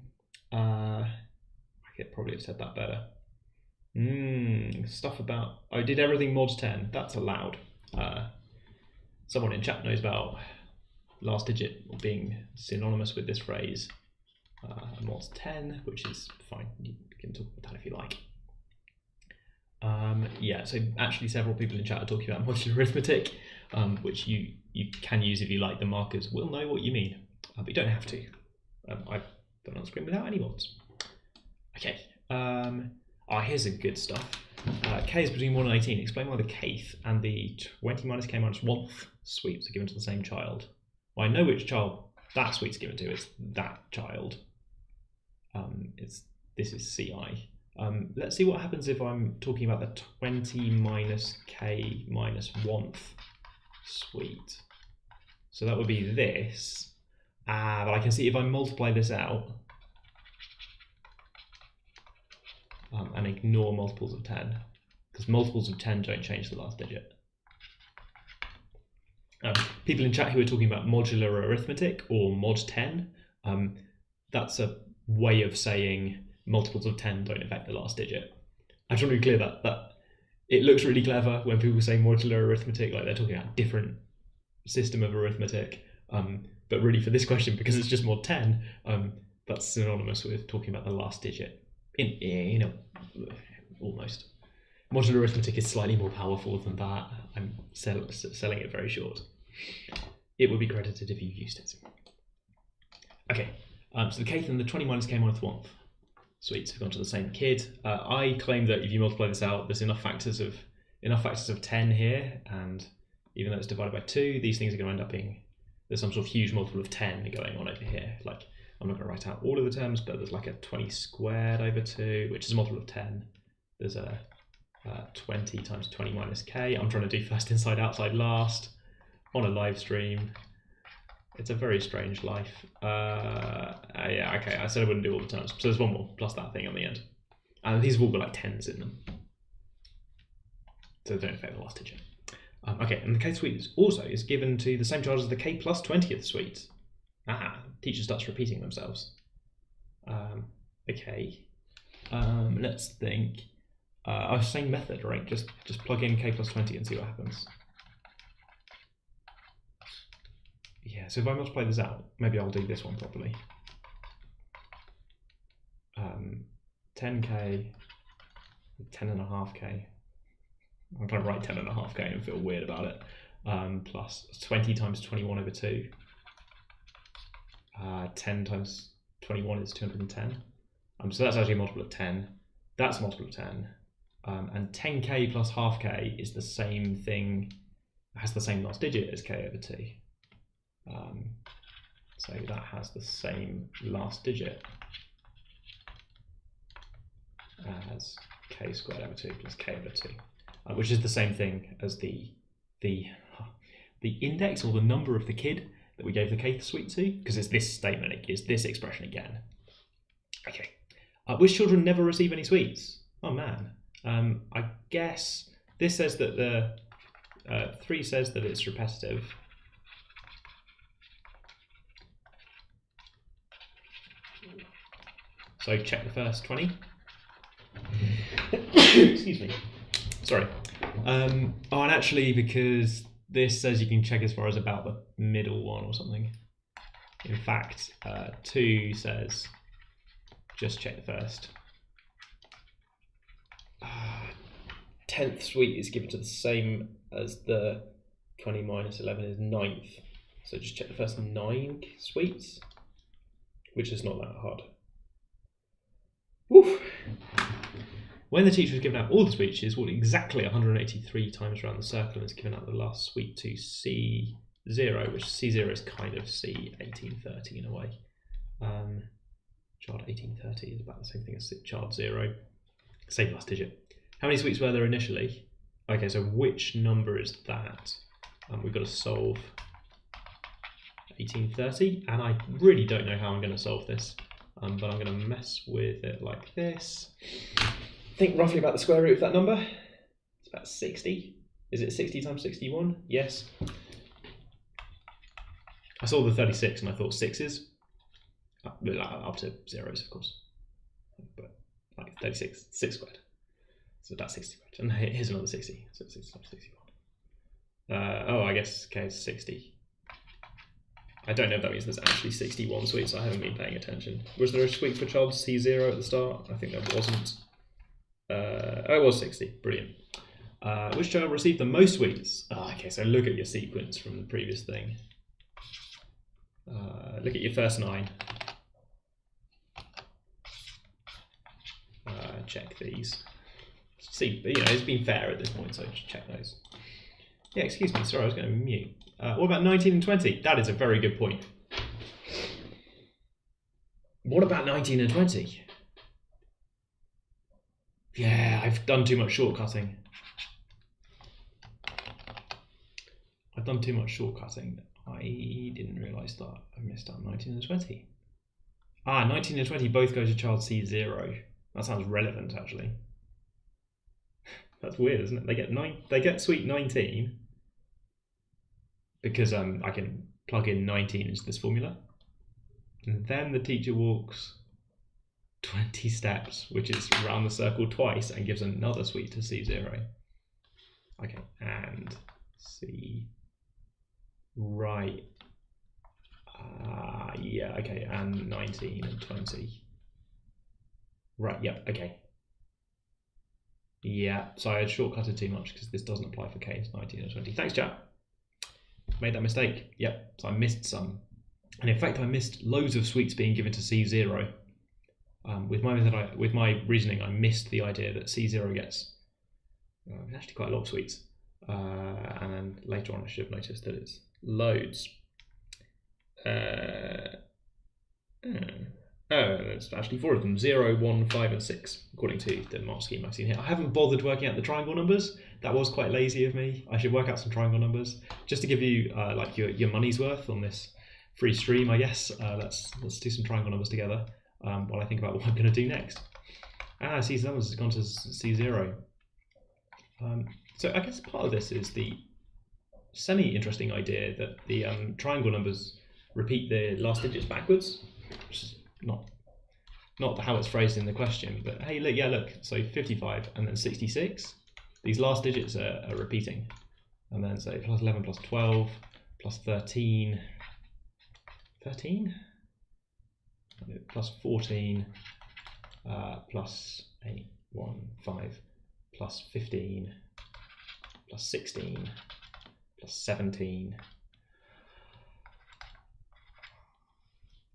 I could probably have said that better. Stuff about, I did everything mod 10. That's allowed. Someone in chat knows about last digit being synonymous with this phrase. Mod 10, which is fine. You can talk about that if you like. Yeah, so actually several people in chat are talking about modular arithmetic, which you can use if you like. The markers will know what you mean, but you don't have to. I've done on screen without any mods. Okay, here's a good stuff. K is between 1 and 18. Explain why the kth and the 20 minus k minus 1th sweeps are given to the same child. Well, I know which child that sweep's given to. It's that child. This is CI. Let's see what happens if I'm talking about the 20 minus k minus 1th suite. So that would be this. But I can see if I multiply this out and ignore multiples of 10, because multiples of 10 don't change the last digit. People in chat who are talking about modular arithmetic or mod 10, that's a way of saying multiples of 10 don't affect the last digit. I just want to be clear that it looks really clever when people say modular arithmetic, like they're talking about a different system of arithmetic, but really for this question, because it's just mod 10, that's synonymous with talking about the last digit. Almost. Modular arithmetic is slightly more powerful than that. I'm selling it very short. It would be credited if you used it. Okay, so the kth and the 20 minus k minus 1th suites have gone to the same kid. I claim that if you multiply this out, there's enough factors of 10 here, and even though it's divided by 2, these things are going to end up being, there's some sort of huge multiple of 10 going on over here. Like, I'm not going to write out all of the terms, but there's like a 20 squared over 2, which is a multiple of 10. There's a 20 times 20 minus k. I'm trying to do first inside, outside, last on a live stream. It's a very strange life. Yeah, okay, I said I wouldn't do all the terms. So there's one more, plus that thing on the end. And these have all got like 10s in them. So they don't affect the last digit. Okay, and the k suite also is given to the same child as the k plus 20th suite. Teacher starts repeating themselves. Okay, let's think. Same method, right? Just plug in k plus 20 and see what happens. Yeah, so if I multiply this out, maybe I'll do this one properly. 10k, 10.5k. I'm trying to write 10.5k and feel weird about it. Plus 20 times 21 over 2. 10 times 21 is 210. So that's actually a multiple of 10. That's a multiple of 10. And 10k plus half k is the same thing, has the same last digit as k over 2. So that has the same last digit as k squared over 2 plus k over 2, which is the same thing as the index, or the number of the kid that we gave the kth sweet to, because it's this statement, it gives this expression again. Okay, which children never receive any sweets? Oh man, I guess this says that the 3 says that it's repetitive. So check the first 20. Excuse me. Sorry. And actually, because this says you can check as far as about the middle one or something. In fact, 2 says just check the first. 10th sweet is given to the same as the 20 minus 11 is 9th. So just check the first 9 sweets, which is not that hard. Woo. When the teacher has given out all the sweets, she has walked exactly 183 times around the circle and has given out the last sweet to C0, which C0 is kind of C1830 in a way. Child 1830 is about the same thing as child 0, same last digit. How many sweets were there initially? Okay, so which number is that? We've got to solve 1830, and I really don't know how I'm going to solve this, but I'm going to mess with it like this. Think roughly about the square root of that number. It's about 60. Is it 60 times 61? Yes. I saw the 36 and I thought 6s. Up to zeros, of course. But like 36, 6 squared. So that's 60 squared. And here's another 60. So 60 times 61. Oh, I guess, okay, it's 60. I don't know if that means there's actually 61 sweets. I haven't been paying attention. Was there a sweet for child C0 at the start? I think there wasn't. Oh, it was 60. Brilliant. Which child received the most sweets? Okay, so look at your sequence from the previous thing. Look at your first 9. Check these. See, it's been fair at this point, so just check those. Yeah, excuse me, sorry, I was going to mute. What about 19 and 20? That is a very good point. What about 19 and 20? Yeah, I've done too much shortcutting. I didn't realise that I missed out 19 and 20. 19 and 20 both go to child C0. That sounds relevant, actually. That's weird, isn't it? They get sweet 19 because I can plug in 19 into this formula, and then the teacher walks 20 steps, which is around the circle twice, and gives another sweet to C0. Okay, and C right. Yeah, okay, and 19 and 20. Right, yep, okay. Yeah, so I had shortcutted too much because this doesn't apply for k into 19 and 20. Thanks, chap. Made that mistake. Yep, so I missed some. And in fact, I missed loads of sweets being given to C0. With my method, with my reasoning, I missed the idea that C0 gets actually quite a lot of sweets. And then later on, I should have noticed that it's loads. It's actually 4 of them, 0, 1, 5 and 6, according to the mark scheme I've seen here. I haven't bothered working out the triangle numbers. That was quite lazy of me. I should work out some triangle numbers just to give you like your money's worth on this free stream, I guess. Let's do some triangle numbers together while I think about what I'm going to do next. C numbers has gone to C0. So I guess part of this is the semi-interesting idea that the triangle numbers repeat the last digits backwards, which is not how it's phrased in the question, but hey, look, yeah, look, so 55 and then 66, these last digits are repeating, and then so plus 11 plus 12 plus 13 plus 14 plus 8 1 5 plus 15 plus 16 plus 17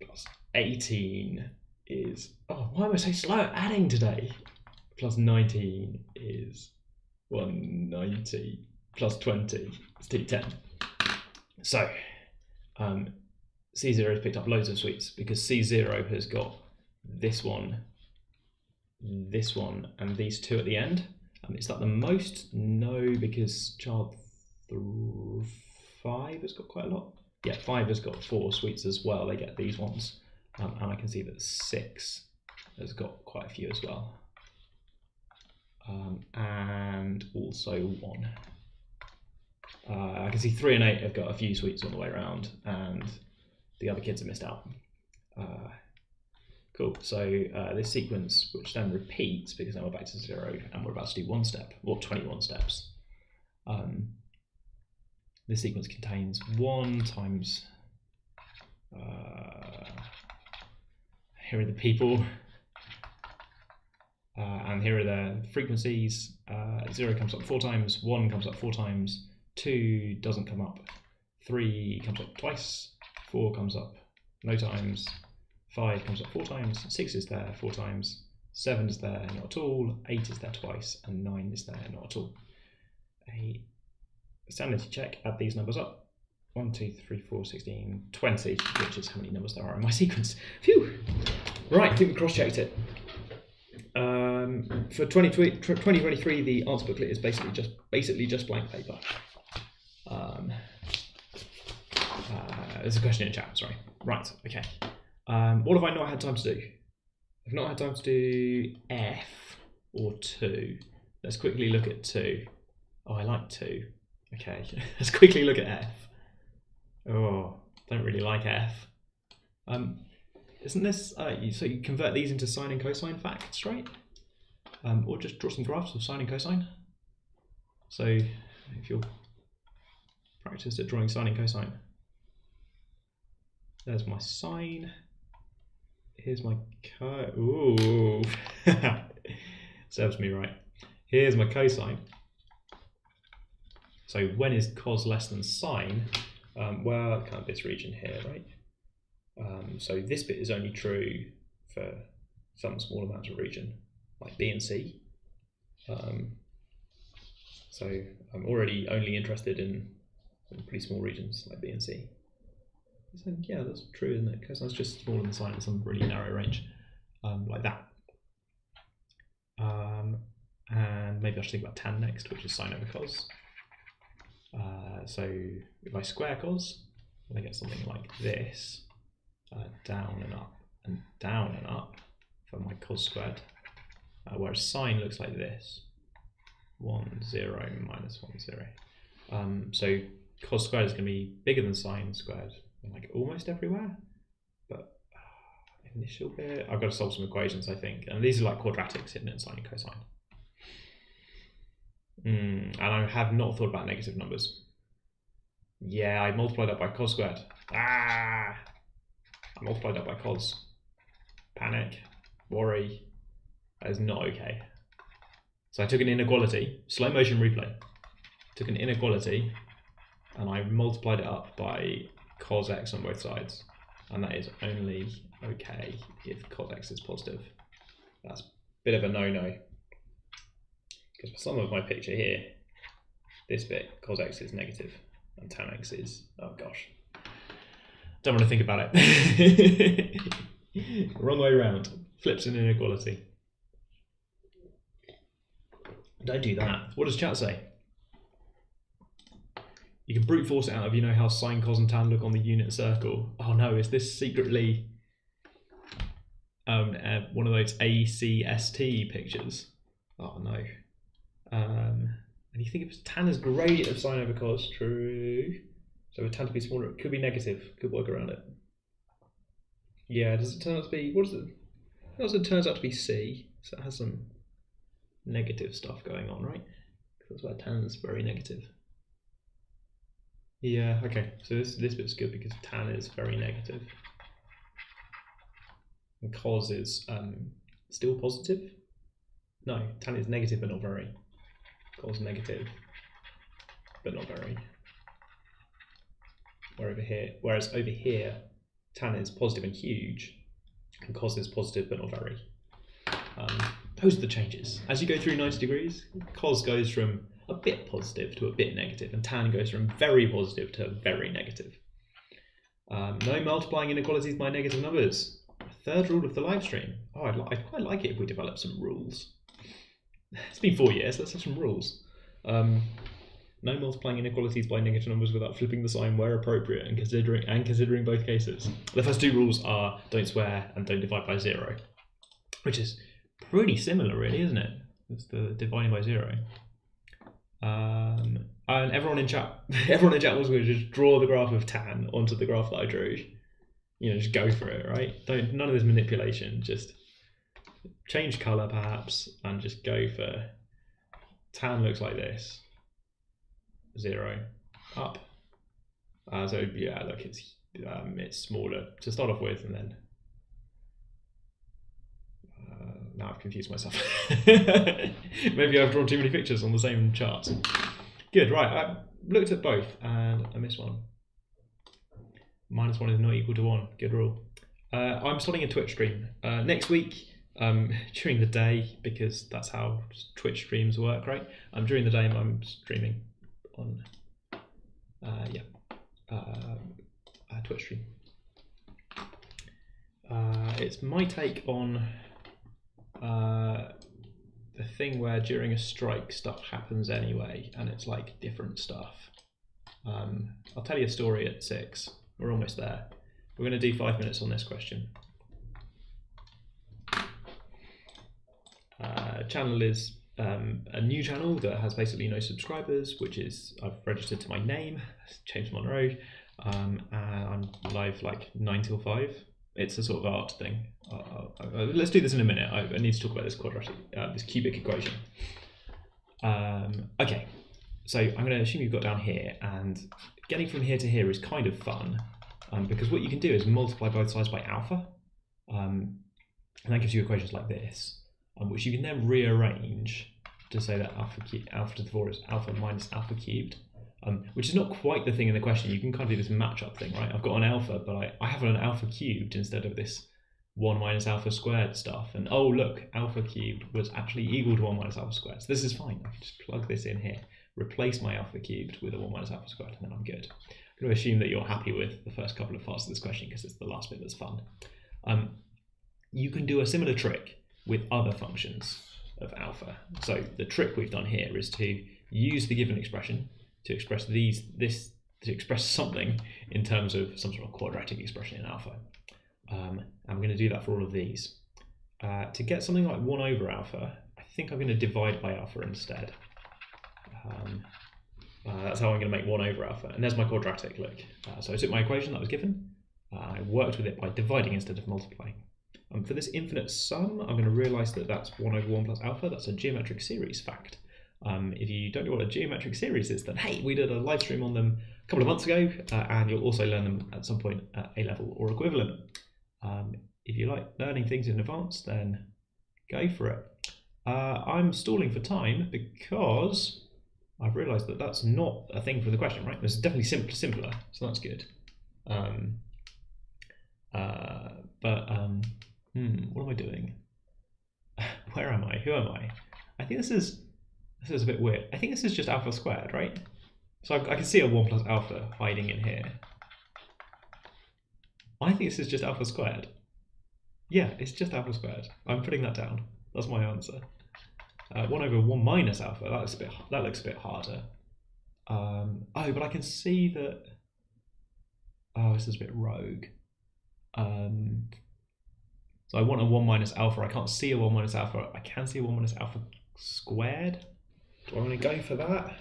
plus 18 is, oh, why am I so slow at adding today? Plus 19 is 190, plus 20 is 210. So C0 has picked up loads of sweets because C0 has got this one, and these two at the end. Is that the most? No, because child 5 has got quite a lot. Yeah, 5 has got 4 sweets as well. They get these ones. And I can see that 6 has got quite a few as well. And also 1. I can see 3 and 8 have got a few sweets on the way around, and the other kids have missed out. Cool, so this sequence, which then repeats, because now we're back to 0, and we're about to do 1 step, or 21 steps. This sequence contains 1 times, here are the people, and here are the frequencies. 0 comes up 4 times, 1 comes up 4 times, 2 doesn't come up, 3 comes up twice, 4 comes up no times, 5 comes up 4 times, 6 is there 4 times, 7 is there not at all, 8 is there twice, and 9 is there not at all. A sanity check, add these numbers up. 1, 2, 3, 4, 16, 20, which is how many numbers there are in my sequence. Phew! Right, I think we cross-checked it. For 2023, the answer booklet is basically just blank paper. There's a question in chat, sorry. Right, okay. What have I not had time to do? I've not had time to do F or 2. Let's quickly look at 2. Oh, I like 2. Okay, let's quickly look at F. Oh, don't really like F. Isn't this, so you convert these into sine and cosine facts, right? Or just draw some graphs of sine and cosine. So if you're practiced at drawing sine and cosine, there's my sine. Here's my ooh, serves me right. Here's my cosine. So when is cos less than sine? Well, kind of this region here, right? So this bit is only true for some small amount of region, like B and C. So I'm already only interested in pretty small regions like B and C. So yeah, that's true, isn't it? Cosine's just smaller than sine in some really narrow range, like that. And maybe I should think about tan next, which is sine over cos. So if I square cos, I get something like this, down and up and down and up for my cos squared, whereas sine looks like this, 1, 0, minus 1, 0. So cos squared is going to be bigger than sine squared, like almost everywhere, but initial bit, I've got to solve some equations, I think, and these are like quadratics hidden in sine and cosine. And I have not thought about negative numbers. Yeah, I multiplied that by cos squared. I multiplied that by cos. Panic, worry, that is not okay. So I took an inequality, slow motion replay, took an inequality and I multiplied it up by cos x on both sides, and that is only okay if cos x is positive. That's a bit of a no-no, because for some of my picture here, this bit, cos x is negative and tan x is, oh gosh, don't want to think about it. Wrong way around, flips an inequality. Don't do that. What does chat say? You can brute force it out if you know how sine, cos and tan look on the unit circle. Oh no, is this secretly one of those ACST pictures? Oh no. And you think if tan is gradient of sine over cos, true. So for tan to be smaller, it could be negative, could work around it. Yeah, does it turn out to be, what is it? It also turns out to be C, so it has some negative stuff going on, right? That's why tan is very negative. Yeah, okay, so this bit's good because tan is very negative. And cos is still positive? No, tan is negative but not very. Cos negative but not very. Whereas over here, tan is positive and huge, and cos is positive but not very. Those are the changes. As you go through 90 degrees, cos goes from a bit positive to a bit negative, and tan goes from very positive to very negative. No multiplying inequalities by negative numbers. Third rule of the live stream. Oh, I'd quite like it if we develop some rules. It's been 4 years, let's have some rules. No multiplying inequalities by negative numbers without flipping the sign where appropriate and considering both cases. The first two rules are don't swear and don't divide by 0, which is pretty similar really, isn't it? It's the dividing by 0. And everyone in chat was going to just draw the graph of tan onto the graph that I drew. You know, just go for it, right? None of this manipulation, just change colour perhaps and just go for tan looks like this. 0 up. So yeah, look, it's smaller to start off with, and then now I've confused myself. Maybe I've drawn too many pictures on the same chart. Good, right, I looked at both and I missed one. -1 is not equal to 1, good rule. I'm starting a Twitch stream next week during the day, because that's how Twitch streams work, right? During the day I'm streaming on Twitch stream. It's my take on the thing where during a strike stuff happens anyway, and it's like different stuff. I'll tell you a story at 6. We're almost there. We're going to do 5 minutes on this question. Channel is a new channel that has basically no subscribers, which is I've registered to my name, James Monroe, and I'm live like 9 till 5. It's a sort of art thing. Let's do this in a minute. I need to talk about this quadratic, this cubic equation. Okay, so I'm going to assume you've got down here, and getting from here to here is kind of fun, because what you can do is multiply both sides by alpha, and that gives you equations like this. Which you can then rearrange to say that alpha to the 4 is alpha minus alpha cubed, which is not quite the thing in the question. You can kind of do this match-up thing, right? I've got an alpha, but I have an alpha cubed instead of this 1 minus alpha squared stuff. And oh look, alpha cubed was actually equal to 1 minus alpha squared. So this is fine. I can just plug this in here, replace my alpha cubed with a 1 minus alpha squared, and then I'm good. I'm going to assume that you're happy with the first couple of parts of this question because it's the last bit that's fun. You can do a similar trick with other functions of alpha. So the trick we've done here is to use the given expression to express to express something in terms of some sort of quadratic expression in alpha. And we're going to do that for all of these. To get something like 1 over alpha, I think I'm going to divide by alpha instead. That's how I'm going to make 1 over alpha. And there's my quadratic, look. So I took my equation that was given, I worked with it by dividing instead of multiplying. For this infinite sum, I'm going to realise that that's 1 over 1 plus alpha. That's a geometric series fact. If you don't know what a geometric series is, then hey, we did a live stream on them a couple of months ago, and you'll also learn them at some point at A-level or equivalent. If you like learning things in advance, then go for it. I'm stalling for time because I've realised that that's not a thing for the question, right? This is definitely simpler, so that's good. What am I doing? Where am I? Who am I? I think this is a bit weird. I think this is just alpha squared, right? So I can see a 1 plus alpha hiding in here. I think this is just alpha squared. Yeah, it's just alpha squared. I'm putting that down. That's my answer. 1 over 1 minus alpha. That looks a bit harder. Oh, but I can see that. Oh, this is a bit rogue. So I want a 1 minus alpha. I can't see a 1 minus alpha. I can see a 1 minus alpha squared. Do I want to go for that?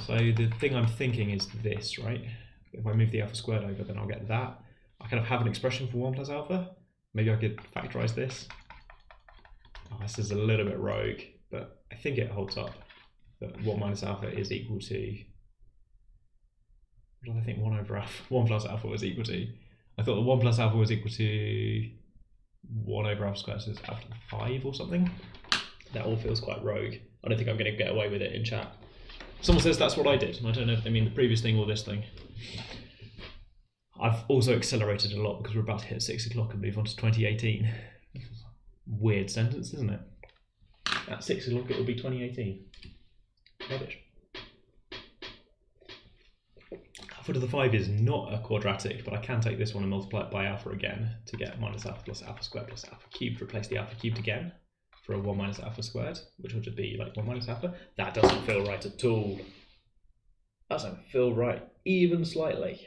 So the thing I'm thinking is this, right? If I move the alpha squared over, then I'll get that. I kind of have an expression for 1 plus alpha. Maybe I could factorize this. Oh, this is a little bit rogue, but I think it holds up. That 1 minus alpha is equal to. What did I think 1 over alpha? 1 plus alpha was equal to. I thought that 1 plus alpha was equal to 1 over alpha squared, so it's alpha to the 5 or something. That all feels quite rogue. I don't think I'm going to get away with it in chat. Someone says that's what I did, and I don't know if they mean the previous thing or this thing. I've also accelerated a lot because we're about to hit 6 o'clock and move on to 2018. Weird sentence, isn't it? At 6 o'clock it will be 2018. Rubbish. Alpha to the 5 is not a quadratic, but I can take this one and multiply it by alpha again to get minus alpha plus alpha squared plus alpha cubed. Replace the alpha cubed again for a 1 minus alpha squared, which would just be like 1 minus alpha. That doesn't feel right at all. That doesn't feel right, even slightly.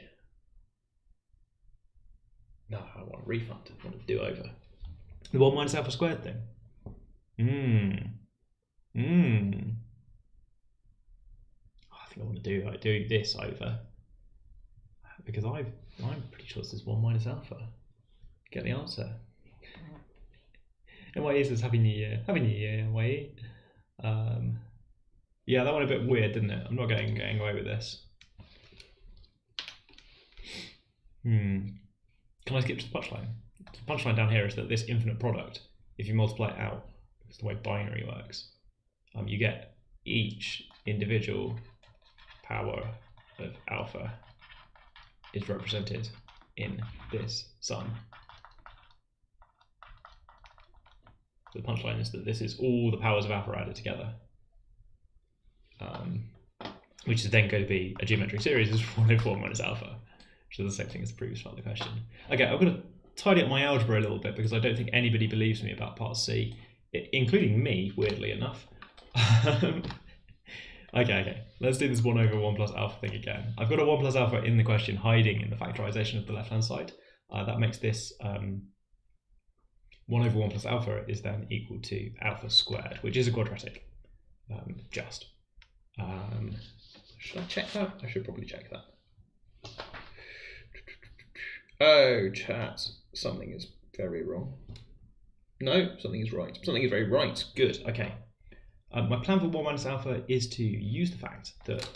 No, I want a refund. I want a do-over. The 1 minus alpha squared thing. I think I want to do this over because I'm pretty sure this is 1 minus alpha. Get the answer. NYE says Happy New Year. Happy New Year, NYE. Yeah, that one a bit weird, didn't it? I'm not getting away with this. Can I skip to the punchline? The punchline down here is that this infinite product, if you multiply it out, it's the way binary works, you get each individual power of alpha is represented in this sum. So the punchline is that this is all the powers of alpha added together, which is then going to be a geometric series is 1 over 1 minus alpha, which is the same thing as the previous part of the question. Okay, I'm going to tidy up my algebra a little bit because I don't think anybody believes me about part C, including me, weirdly enough. Okay, let's do this 1 over 1 plus alpha thing again. I've got a 1 plus alpha in the question hiding in the factorization of the left-hand side. That makes this 1 over 1 plus alpha is then equal to alpha squared, which is a quadratic, just. Should I check that? I should probably check that. Oh, chat, something is very wrong. No, something is right. Something is very right. Good, okay. My plan for 1 minus alpha is to use the fact that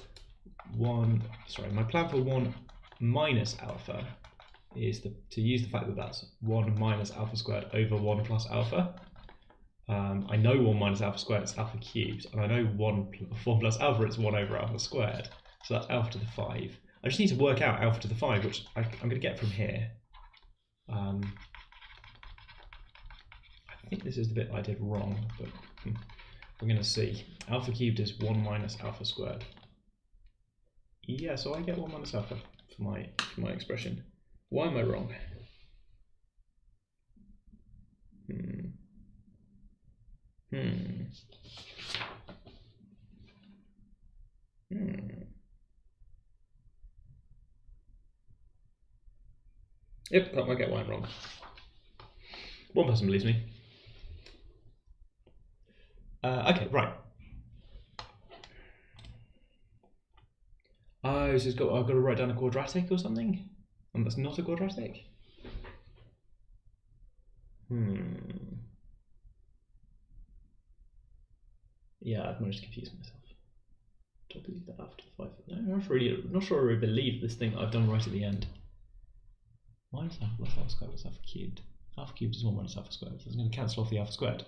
my plan for 1 minus alpha is to use the fact that that's 1 minus alpha squared over 1 plus alpha. I know 1 minus alpha squared is alpha cubed, and I know 1 plus alpha is 1 over alpha squared. So that's alpha to the 5. I just need to work out alpha to the 5, which I'm going to get from here. I think this is the bit I did wrong, but we're going to see. Alpha cubed is 1 minus alpha squared. Yeah, so I get 1 minus alpha for my expression. Why am I wrong? Yep, that might get why I'm wrong. One person believes me. Okay, right. Oh, so I've got to write down a quadratic or something? And that's not a quadratic? Yeah, I've managed to confuse myself. Do I believe that after the 5? No, I'm not sure I believe this thing that I've done right at the end. Minus alpha plus alpha squared plus alpha cubed. Alpha cubed is 1 minus alpha squared, so it's going to cancel off the alpha squared.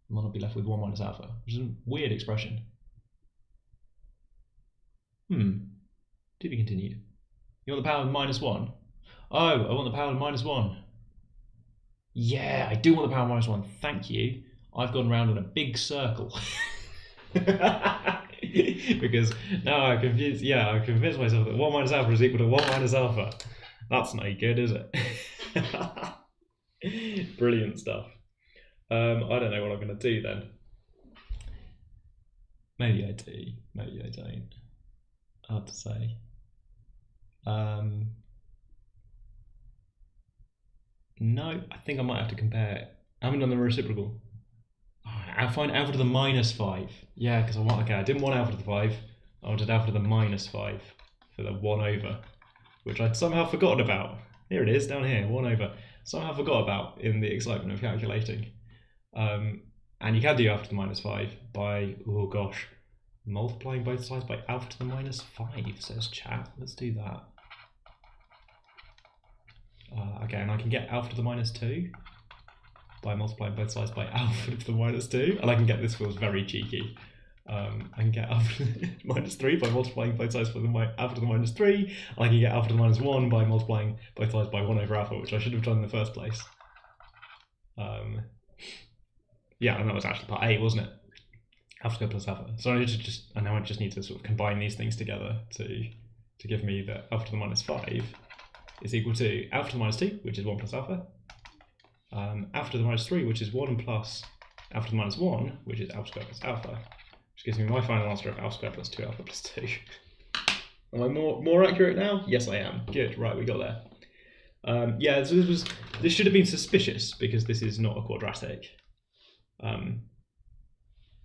And then I'll be left with 1 minus alpha, which is a weird expression. To be continued. You want the power of minus 1? Oh, I want the power of minus 1. Yeah, I do want the power of minus 1. Thank you. I've gone round in a big circle. Because now I've convinced myself that 1 minus alpha is equal to 1 minus alpha. That's not good, is it? Brilliant stuff. I don't know what I'm going to do then. Maybe I do, maybe I don't. Hard to say. No, I think I might have to compare. I haven't done the reciprocal. I'll find alpha to the minus 5. Yeah, because I didn't want alpha to the 5. I wanted alpha to the minus 5 for the 1 over, which I'd somehow forgotten about. Here it is, down here, 1 over. Somehow forgot about in the excitement of calculating. And you can do alpha to the minus 5 by, oh gosh, multiplying both sides by alpha to the minus 5, says chat. Let's do that. Okay, and I can get alpha to the minus 2 by multiplying both sides by alpha to the minus 2, and I can get this feels very cheeky. I can get alpha to the minus 3 by multiplying both sides for the alpha to the minus 3, and I can get alpha to the minus 1 by multiplying both sides by 1 over alpha, which I should have done in the first place. Yeah, and that was actually part A, wasn't it? Alpha squared plus alpha. So I now I just need to sort of combine these things together to give me that alpha to the minus 5 is equal to alpha to the minus 2, which is 1 plus alpha, alpha to the minus 3, which is 1 plus alpha to the minus 1, which is alpha squared plus alpha, which gives me my final answer of alpha squared plus 2 alpha plus 2. Am I more accurate now? Yes, I am. Good, right, we got there. Yeah, so this should have been suspicious because this is not a quadratic,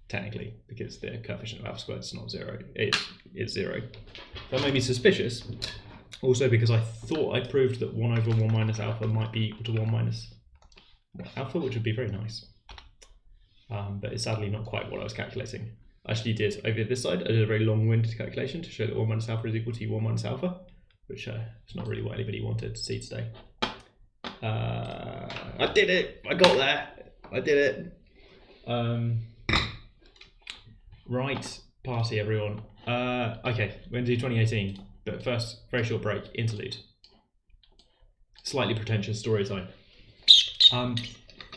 technically, because the coefficient of alpha squared is not 0. It's 0. That made me suspicious. Also because I thought I proved that 1 over 1 minus alpha might be equal to 1 minus alpha, which would be very nice. But it's sadly not quite what I was calculating. I actually did, over this side, I did a very long-winded calculation to show that 1 minus alpha is equal to 1 minus alpha, which is not really what anybody wanted to see today. I did it! I got there! I did it! Right, party everyone. Okay, we're going to do 2018, but first, very short break, interlude. Slightly pretentious story time.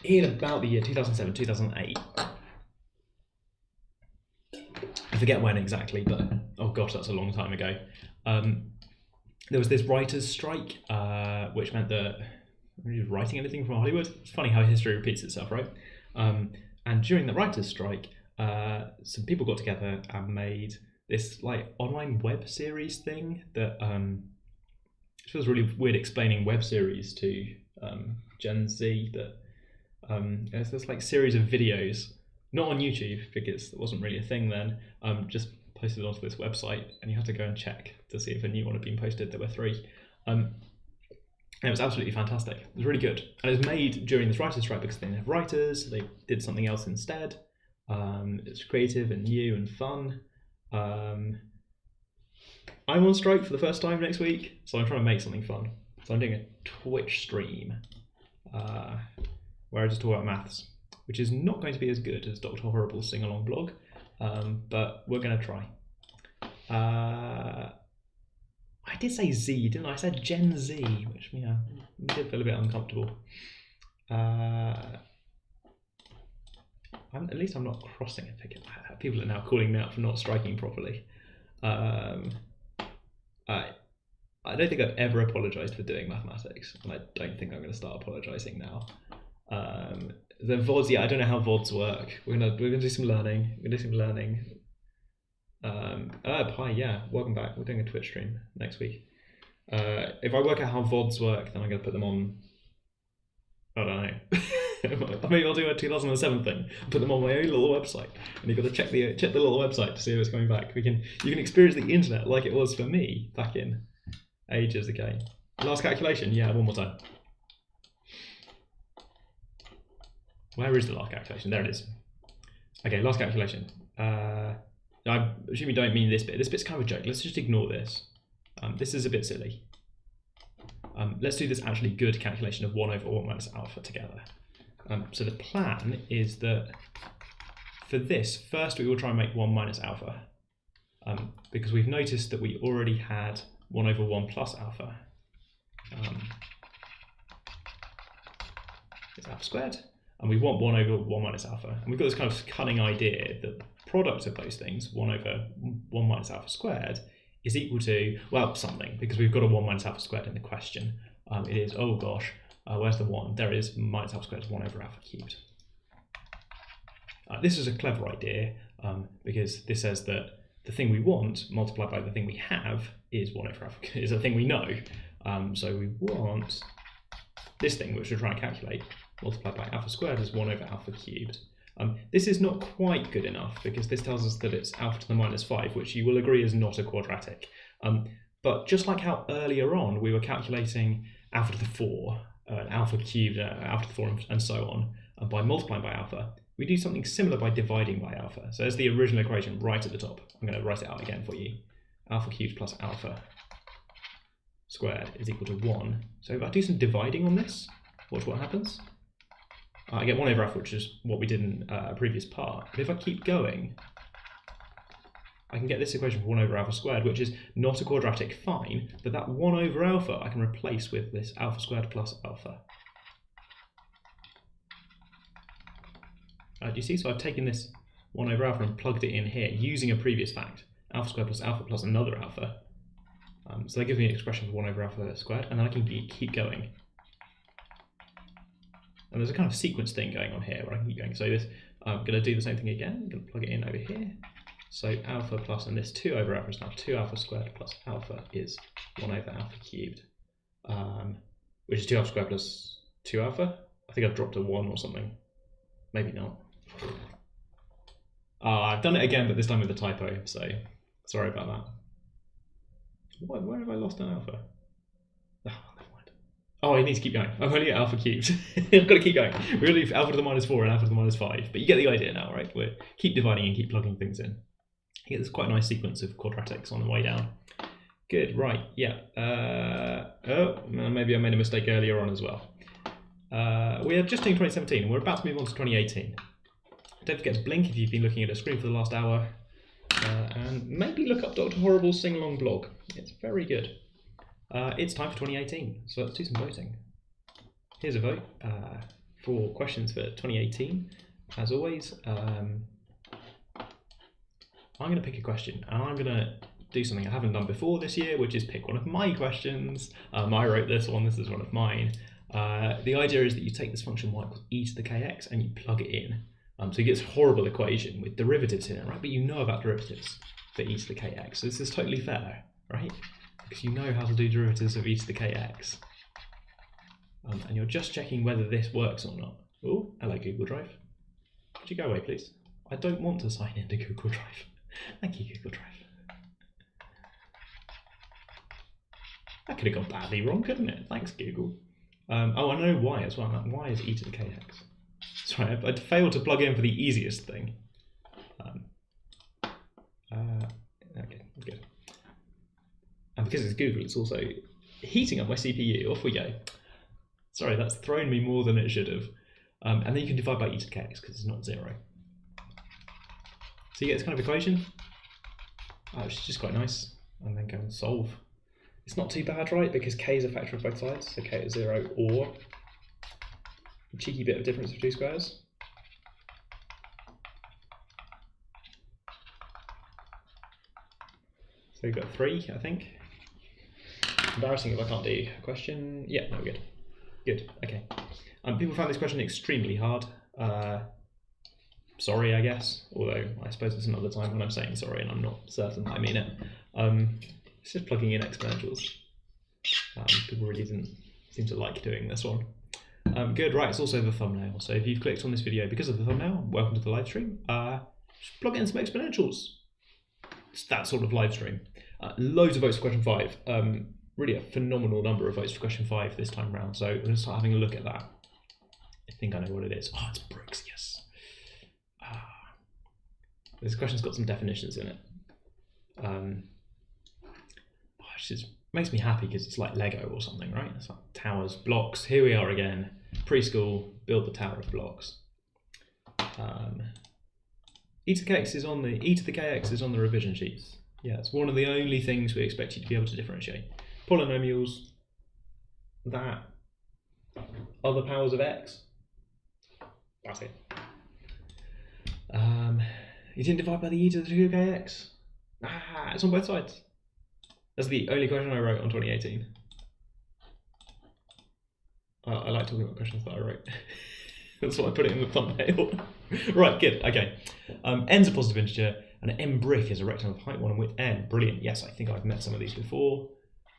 In about the year 2007, 2008, I forget when exactly, but oh gosh, that's a long time ago. There was this writers' strike, which meant that nobody was writing anything from Hollywood. It's funny how history repeats itself, right? And during the writers' strike, some people got together and made this like online web series thing that it feels really weird explaining web series to Gen Z. That there's this like series of videos, not on YouTube because it wasn't really a thing then, just posted onto this website, and you had to go and check to see if a new one had been posted. There were 3. And it was absolutely fantastic. It was really good. And it was made during this writer's strike because they didn't have writers, so they did something else instead. It's creative and new and fun. I'm on strike for the first time next week, so I'm trying to make something fun. So I'm doing a Twitch stream where I just talk about maths, which is not going to be as good as Dr. Horrible's sing-along blog, but we're going to try. I did say Z, didn't I? I said Gen Z, which did feel a bit uncomfortable. At least I'm not crossing a figure. People are now calling me out for not striking properly. I don't think I've ever apologised for doing mathematics, and I don't think I'm going to start apologising now. The VODs, yeah, I don't know how VODs work. We're gonna do some learning. Hi, yeah, welcome back. We're doing a Twitch stream next week. If I work out how VODs work, then I'm going to put them on. I don't know. Maybe I'll do a 2007 thing. Put them on my own little website, and you've got to check the little website to see if it's coming back. You can experience the internet like it was for me back in ages ago. Last calculation, yeah, one more time. Where is the last calculation? There it is. Okay, last calculation. I assume you don't mean this bit. This bit's kind of a joke. Let's just ignore this. This is a bit silly. Let's do this actually good calculation of 1 over 1 minus alpha together. So the plan is that for this, first we will try and make 1 minus alpha, because we've noticed that we already had 1 over 1 plus alpha. It's alpha squared, and we want 1 over 1 minus alpha. And we've got this kind of cunning idea that the product of those things, 1 over 1 minus alpha squared, is equal to, well, something, because we've got a 1 minus alpha squared in the question. It is, oh gosh, where's the 1? There it is, minus alpha squared is 1 over alpha cubed. This is a clever idea, because this says that the thing we want multiplied by the thing we have is 1 over alpha, is a thing we know. So we want this thing, which we're trying to calculate, multiplied by alpha squared is 1 over alpha cubed. This is not quite good enough because this tells us that it's alpha to the minus 5, which you will agree is not a quadratic. But just like how earlier on we were calculating alpha to the 4, alpha cubed, alpha to the 4, and so on, by multiplying by alpha, we do something similar by dividing by alpha. So there's the original equation right at the top. I'm going to write it out again for you. Alpha cubed plus alpha squared is equal to 1. So if I do some dividing on this, watch what happens. I get 1 over alpha, which is what we did in a previous part. But if I keep going, I can get this equation for 1 over alpha squared, which is not a quadratic, fine, but that 1 over alpha I can replace with this alpha squared plus alpha. Do you see? So I've taken this 1 over alpha and plugged it in here using a previous fact, alpha squared plus another alpha. So that gives me an expression for 1 over alpha squared, and then I can keep going. And there's a kind of sequence thing going on here where I can keep going. So this, I'm going to do the same thing again. I'm going to plug it in over here. So alpha plus, and this 2 over alpha is now 2 alpha squared plus alpha is 1 over alpha cubed, which is 2 alpha squared plus 2 alpha. I think I've dropped a 1 or something. Maybe not. I've done it again, but this time with a typo, so sorry about that. Where have I lost an alpha? Oh, never mind. Oh, I need to keep going. I'm only at alpha cubed. I've got to keep going. We're going to do alpha to the minus 4 and alpha to the minus 5, but you get the idea now, right? We keep dividing and keep plugging things in. You get this quite a nice sequence of quadratics on the way down. Good, right, yeah. Oh, maybe I made a mistake earlier on as well. We are just doing 2017 and we're about to move on to 2018. Don't forget to blink if you've been looking at a screen for the last hour, and maybe look up Dr. Horrible's sing-along blog. It's very good. It's time for 2018, so let's do some voting. Here's a vote for questions for 2018. As always, I'm going to pick a question, and I'm going to do something I haven't done before this year, which is pick one of my questions. I wrote this one, this is one of mine. The idea is that you take this function y equals e to the kx and you plug it in. So you get this horrible equation with derivatives in it, right? But you know about derivatives for e to the kx. So this is totally fair, right? Because you know how to do derivatives of e to the kx. And you're just checking whether this works or not. Oh, hello Google Drive. Could you go away, please? I don't want to sign into Google Drive. Thank you, Google Drive. That could have gone badly wrong, couldn't it? Thanks, Google. Oh, I know y as well. That y is e to the kx. Sorry, I'd failed to plug in for the easiest thing. Okay, good. And because it's Google, it's also heating up my CPU. Off we go. Sorry, that's thrown me more than it should have. And then you can divide by e to the kx because it's not 0. So you get this kind of equation, which is just quite nice. And then go and solve. It's not too bad, right? Because k is a factor of both sides. So k is 0 or a cheeky bit of difference of 2 squares. So we've got 3, I think. Embarrassing if I can't do a question. Yeah, no, we're good. Good, okay. People found this question extremely hard. Sorry, I guess. Although I suppose it's another time when I'm saying sorry and I'm not certain that I mean it. It's just plugging in exponentials. People really didn't seem to like doing this one. Good, right, it's also the thumbnail. So if you've clicked on this video because of the thumbnail, welcome to the live stream. Just plug in some exponentials. It's that sort of live stream. Loads of votes for question 5. Really a phenomenal number of votes for question 5 this time around. So we're going to start having a look at that. I think I know what it is. Oh, it's bricks, yes. This question's got some definitions in it. It just makes me happy because it's like Lego or something, right? It's like towers, blocks. Here we are again. Preschool, build the tower of blocks. E to the kx is on the revision sheets. Yeah, it's one of the only things we expect you to be able to differentiate. Polynomials, that, other powers of x. That's it. You didn't divide by the e to the 2kx. It's on both sides. That's the only question I wrote on 2018. I like talking about questions that I wrote. That's why I put it in the thumbnail. Right, good, okay. N's a positive integer, and an n brick is a rectangle of height 1 and width n. Brilliant, yes, I think I've met some of these before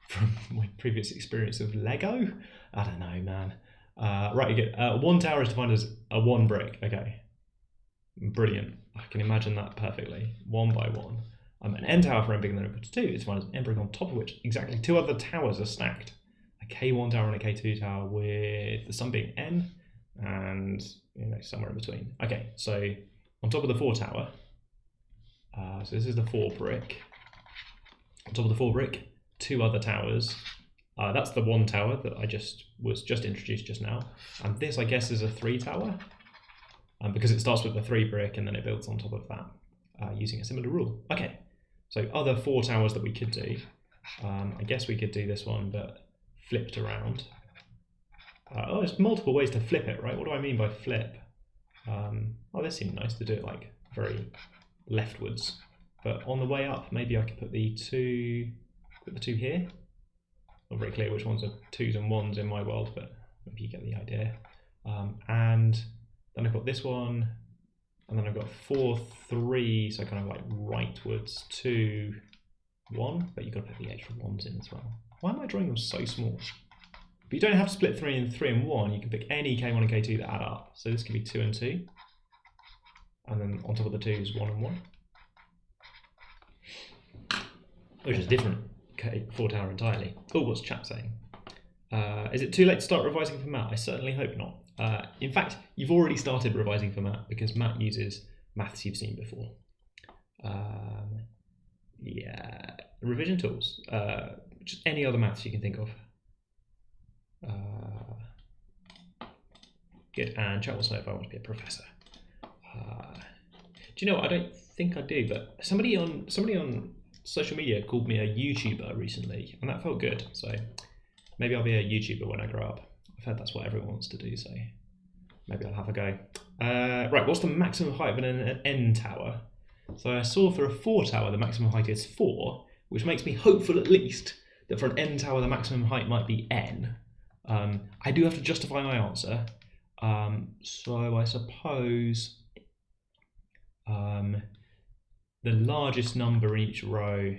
from my previous experience of Lego. I don't know, man. Right, good. 1 tower is defined as a 1 brick, okay. Brilliant, I can imagine that perfectly. 1 by 1. An n tower for n bigger than or equal to 2 is defined as an n brick on top of which exactly 2 other towers are stacked. A k1 tower and a k2 tower with the sum being n and somewhere in between. Okay, so on top of the 4 tower, so this is the 4 brick. On top of the 4 brick, 2 other towers. That's the 1 tower that I was just introduced just now. And this, I guess, is a 3 tower. Because it starts with the 3 brick and then it builds on top of that using a similar rule. Okay, So other 4 towers that we could do. I guess we could do this one, but flipped around. Oh, there's multiple ways to flip it, right? What do I mean by flip? Oh, this seemed nice to do it like very leftwards. But on the way up, maybe I could put the two here. Not very clear which ones are 2s and 1s in my world, but maybe you get the idea. And then I've got this one, and then I've got 4, 3, so kind of like rightwards, 2, 1, but you've got to put the extra 1s in as well. Why am I drawing them so small? But you don't have to split 3 and 1, you can pick any K1 and K2 that add up. So this could be 2 and 2, and then on top of the 2 is 1 and 1. Which is different, K4 tower entirely. Oh, what's chat saying? Is it too late to start revising for Matt? I certainly hope not. In fact, you've already started revising for Matt because Matt uses maths you've seen before. Yeah, revision tools. Just any other maths you can think of. Good, and chat wants to know if I want to be a professor. Do you know what? I don't think I do, but somebody on social media called me a YouTuber recently, and that felt good. So maybe I'll be a YouTuber when I grow up. I've heard that's what everyone wants to do, so maybe I'll have a go. Right, what's the maximum height of an N tower? So I saw for a 4 tower the maximum height is 4, which makes me hopeful at least that for an N tower the maximum height might be N. I do have to justify my answer. So I suppose the largest number in each row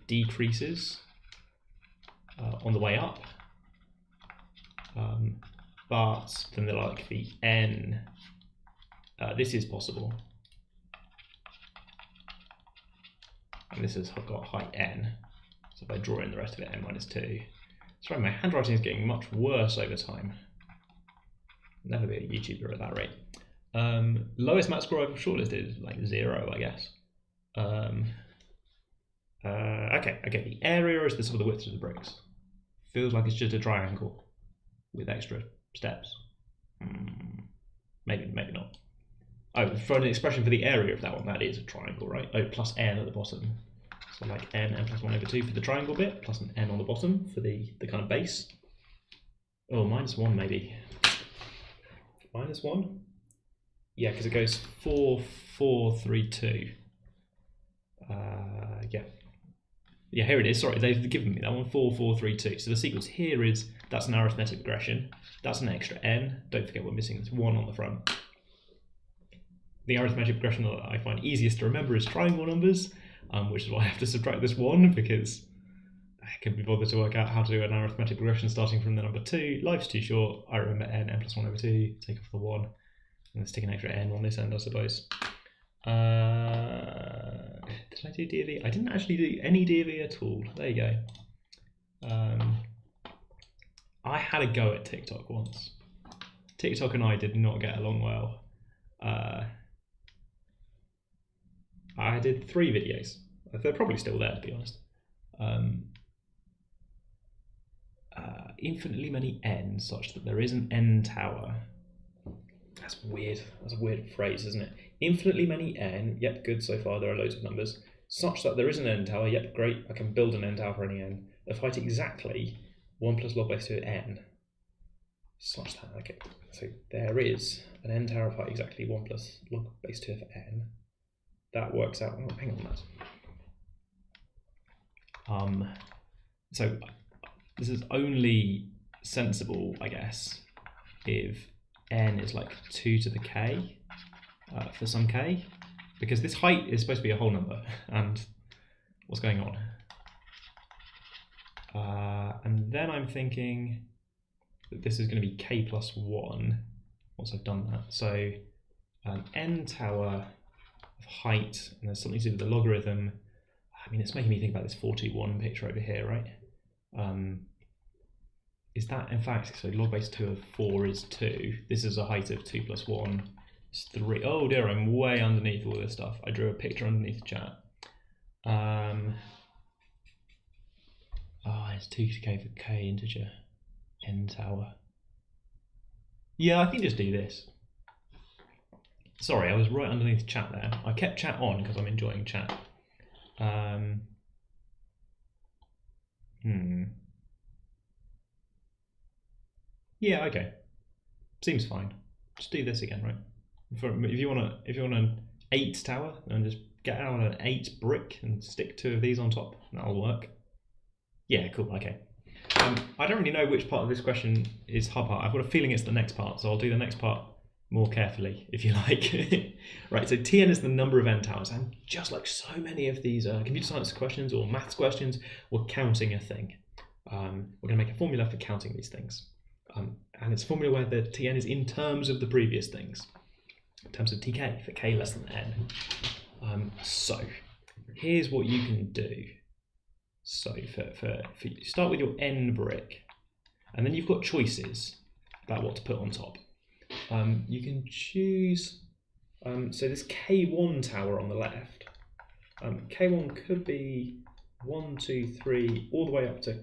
decreases on the way up, but then the N, this is possible, and this has got height N, so if I draw in the rest of it, N minus 2. Sorry, my handwriting is getting much worse over time. I'll never be a YouTuber at that rate. Lowest math score I've shortlisted, like 0, I guess. Okay, the area is the sum of the width of the bricks. Feels like it's just a triangle with extra steps. Maybe not. Oh, for an expression for the area of that one, that is a triangle, right? Oh, plus n at the bottom. So like n plus 1 over 2 for the triangle bit, plus an n on the bottom for the kind of base. Oh, minus 1 maybe. Minus 1? Yeah, because it goes 4, 4, 3, 2. Yeah, here it is. Sorry, they've given me that one. 4, 4, 3, 2. So the sequence here is, that's an arithmetic progression. That's an extra n. Don't forget we're missing this 1 on the front. The arithmetic progression that I find easiest to remember is triangle numbers, which is why I have to subtract this 1, because I can't be bothered to work out how to do an arithmetic progression starting from the number 2. Life's too short. I remember n plus 1 over 2. Take off the 1. And then stick an extra n on this end, I suppose. Did I do DV? I didn't actually do any DV at all. There you go. I had a go at TikTok once. TikTok and I did not get along well. I did 3 videos. They're probably still there, to be honest. Infinitely many n's such that there is an n tower. That's weird. That's a weird phrase, isn't it? Infinitely many n. Yep, good so far. There are loads of numbers. Such that there is an n tower. Yep, great. I can build an n tower for any n. Of height exactly 1 plus log base 2 n. Such that, okay. So there is an n tower of height exactly 1 plus log base 2 of n. That works out. Oh, hang on that. So this is only sensible, I guess, if n is like 2 to the k for some k, because this height is supposed to be a whole number, and what's going on? And then I'm thinking that this is going to be k plus 1 once I've done that. So n tower of height, and there's something to do with the logarithm. I mean, it's making me think about this 421 picture over here, right? Is that in fact, so log base 2 of 4 is 2. This is a height of 2 plus 1 is 3. Oh dear, I'm way underneath all this stuff. I drew a picture underneath the chat. It's 2 to k for k integer, n tower. Yeah, I think just do this. Sorry, I was right underneath chat there. I kept chat on because I'm enjoying chat. Yeah, okay. Seems fine. Just do this again, right? If you want an 8 tower, then just get out an 8 brick and stick 2 of these on top. That'll work. Yeah, cool. Okay. I don't really know which part of this question is hard part. I've got a feeling it's the next part, so I'll do the next part more carefully, if you like. Right, so Tn is the number of n towers, and just like so many of these computer science questions or maths questions, we're counting a thing. We're going to make a formula for counting these things. And it's a formula where the Tn is in terms of the previous things, in terms of Tk, for k less than n. So here's what you can do. So for you start with your n brick, and then you've got choices about what to put on top. You can choose, so this K1 tower on the left, K1 could be 1, 2, 3, all the way up to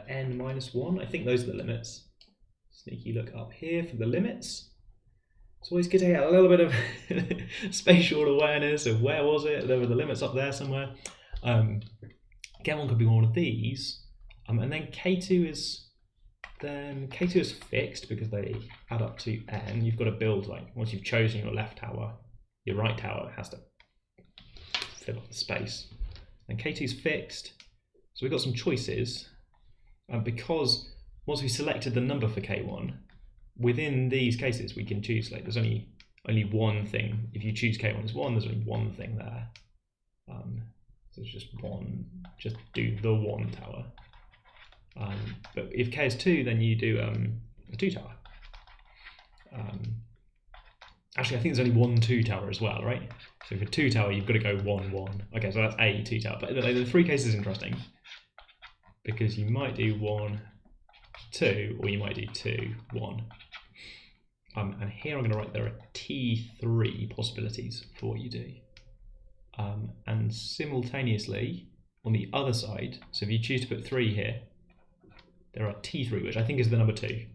n minus 1. I think those are the limits. Sneaky look up here for the limits. It's always good to get a little bit of spatial awareness of where was it. There were the limits up there somewhere. K1 could be one of these, and then K2 is fixed because they add up to n. You've got to build, like, once you've chosen your left tower, your right tower has to fill up the space. And K2 is fixed, so we've got some choices. And because once we selected the number for K1, within these cases we can choose, like, there's only one thing. If you choose K1 as 1, there's only one thing there. So it's just one, just do the 1 tower. But if K is 2, then you do a 2 tower. Actually, I think there's only 1 2 tower as well, right? So for 2 tower, you've got to go 1 1. Okay, so that's a 2 tower. But the 3 cases is interesting because you might do 1 2, or you might do 2 1. And here I'm going to write there are T3 possibilities for what you do. And simultaneously, on the other side, so if you choose to put 3 here, there are T3, which I think is the number 2.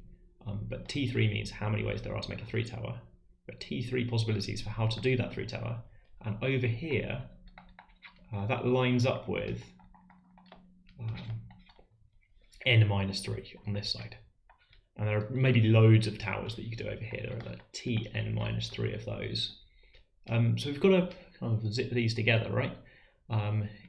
But T3 means how many ways there are to make a 3 tower. There are T3 possibilities for how to do that 3 tower. And over here, that lines up with n minus 3 on this side. And there are maybe loads of towers that you could do over here. There are like Tn minus 3 of those. So we've got to kind of zip these together, right?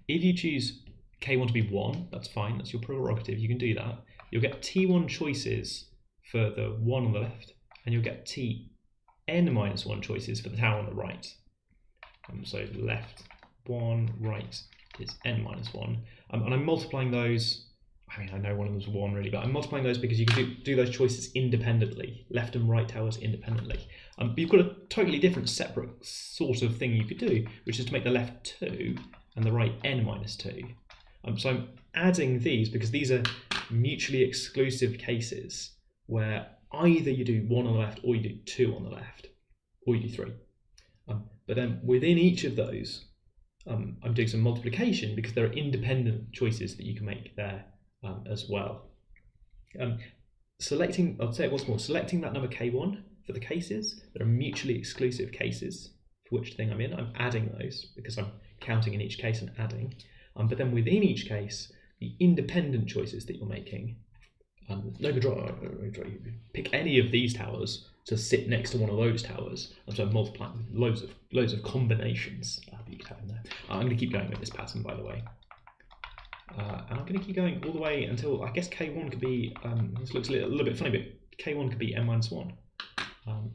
If you choose K1 to be 1, that's fine, that's your prerogative, you can do that. You'll get T1 choices for the 1 on the left, and you'll get Tn minus 1 choices for the tower on the right. So left 1, right is n minus 1. And I'm multiplying those. I mean, I know one of them is 1 really, but I'm multiplying those because you can do those choices independently, left and right towers independently. But you've got a totally different, separate sort of thing you could do, which is to make the left 2 and the right n minus 2. So I'm adding these because these are mutually exclusive cases where either you do 1 on the left, or you do 2 on the left, or you do 3. But then within each of those, I'm doing some multiplication because there are independent choices that you can make there as well. I'll say it once more, selecting that number K1 for the cases, there are mutually exclusive cases for which thing I'm in. I'm adding those because I'm counting in each case and adding. But then within each case, the independent choices that you're making, no control, pick any of these towers to sit next to one of those towers. And so I'm multiplying loads of combinations that you could have in there. I'm going to keep going with this pattern, by the way. And I'm going to keep going all the way until, I guess K1 could be, this looks a little bit funny, but K1 could be n minus 1,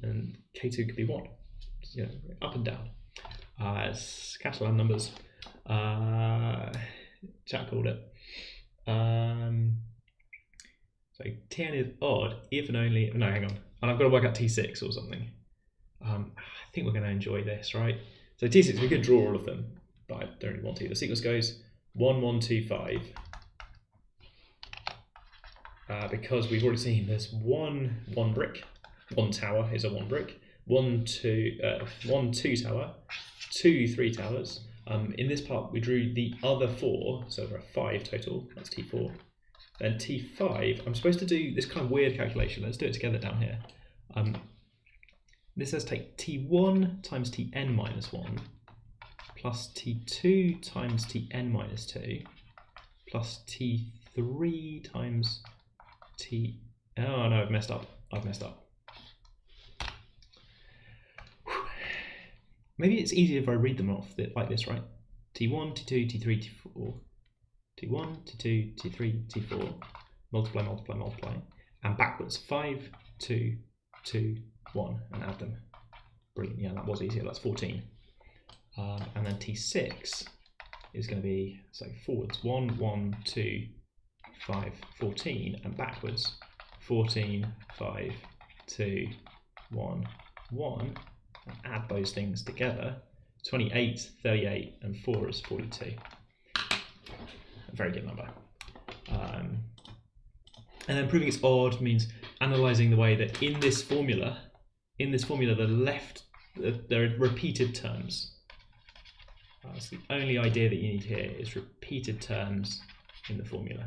and K2 could be 1, you know, up and down. It's Catalan numbers, chat called it. So Tn is odd if and only, no, hang on, and I've got to work out T6 or something. I think we're going to enjoy this, right? So T6, we could draw all of them, but I don't really want to. The sequence goes 1 1 2 5, because we've already seen there's one brick, 1 tower is a 1 brick, 1 2 tower, 2 3 towers. In this part we drew the other 4, so there are 5 total. That's T4. Then T5. I'm supposed to do this kind of weird calculation. Let's do it together down here. This says take t1 times tn minus 1 plus t2 times tn minus 2 plus t3 times t... Oh no, I've messed up. Maybe it's easier if I read them off like this, right? T1, T2, T3, T4. T1, T2, T3, T4. Multiply, multiply, multiply. And backwards. 5, 2, 2, 1. And add them. Brilliant. Yeah, that was easier. That's 14. And then T6 is going to be, so forwards. 1, 1, 2, 5, 14. And backwards. 14, 5, 2, 1, 1. And add those things together. 28, 38, and 4 is 42. A very good number. And then proving it's odd means analysing the way that in this formula, there are repeated terms. So the only idea that you need here is repeated terms in the formula.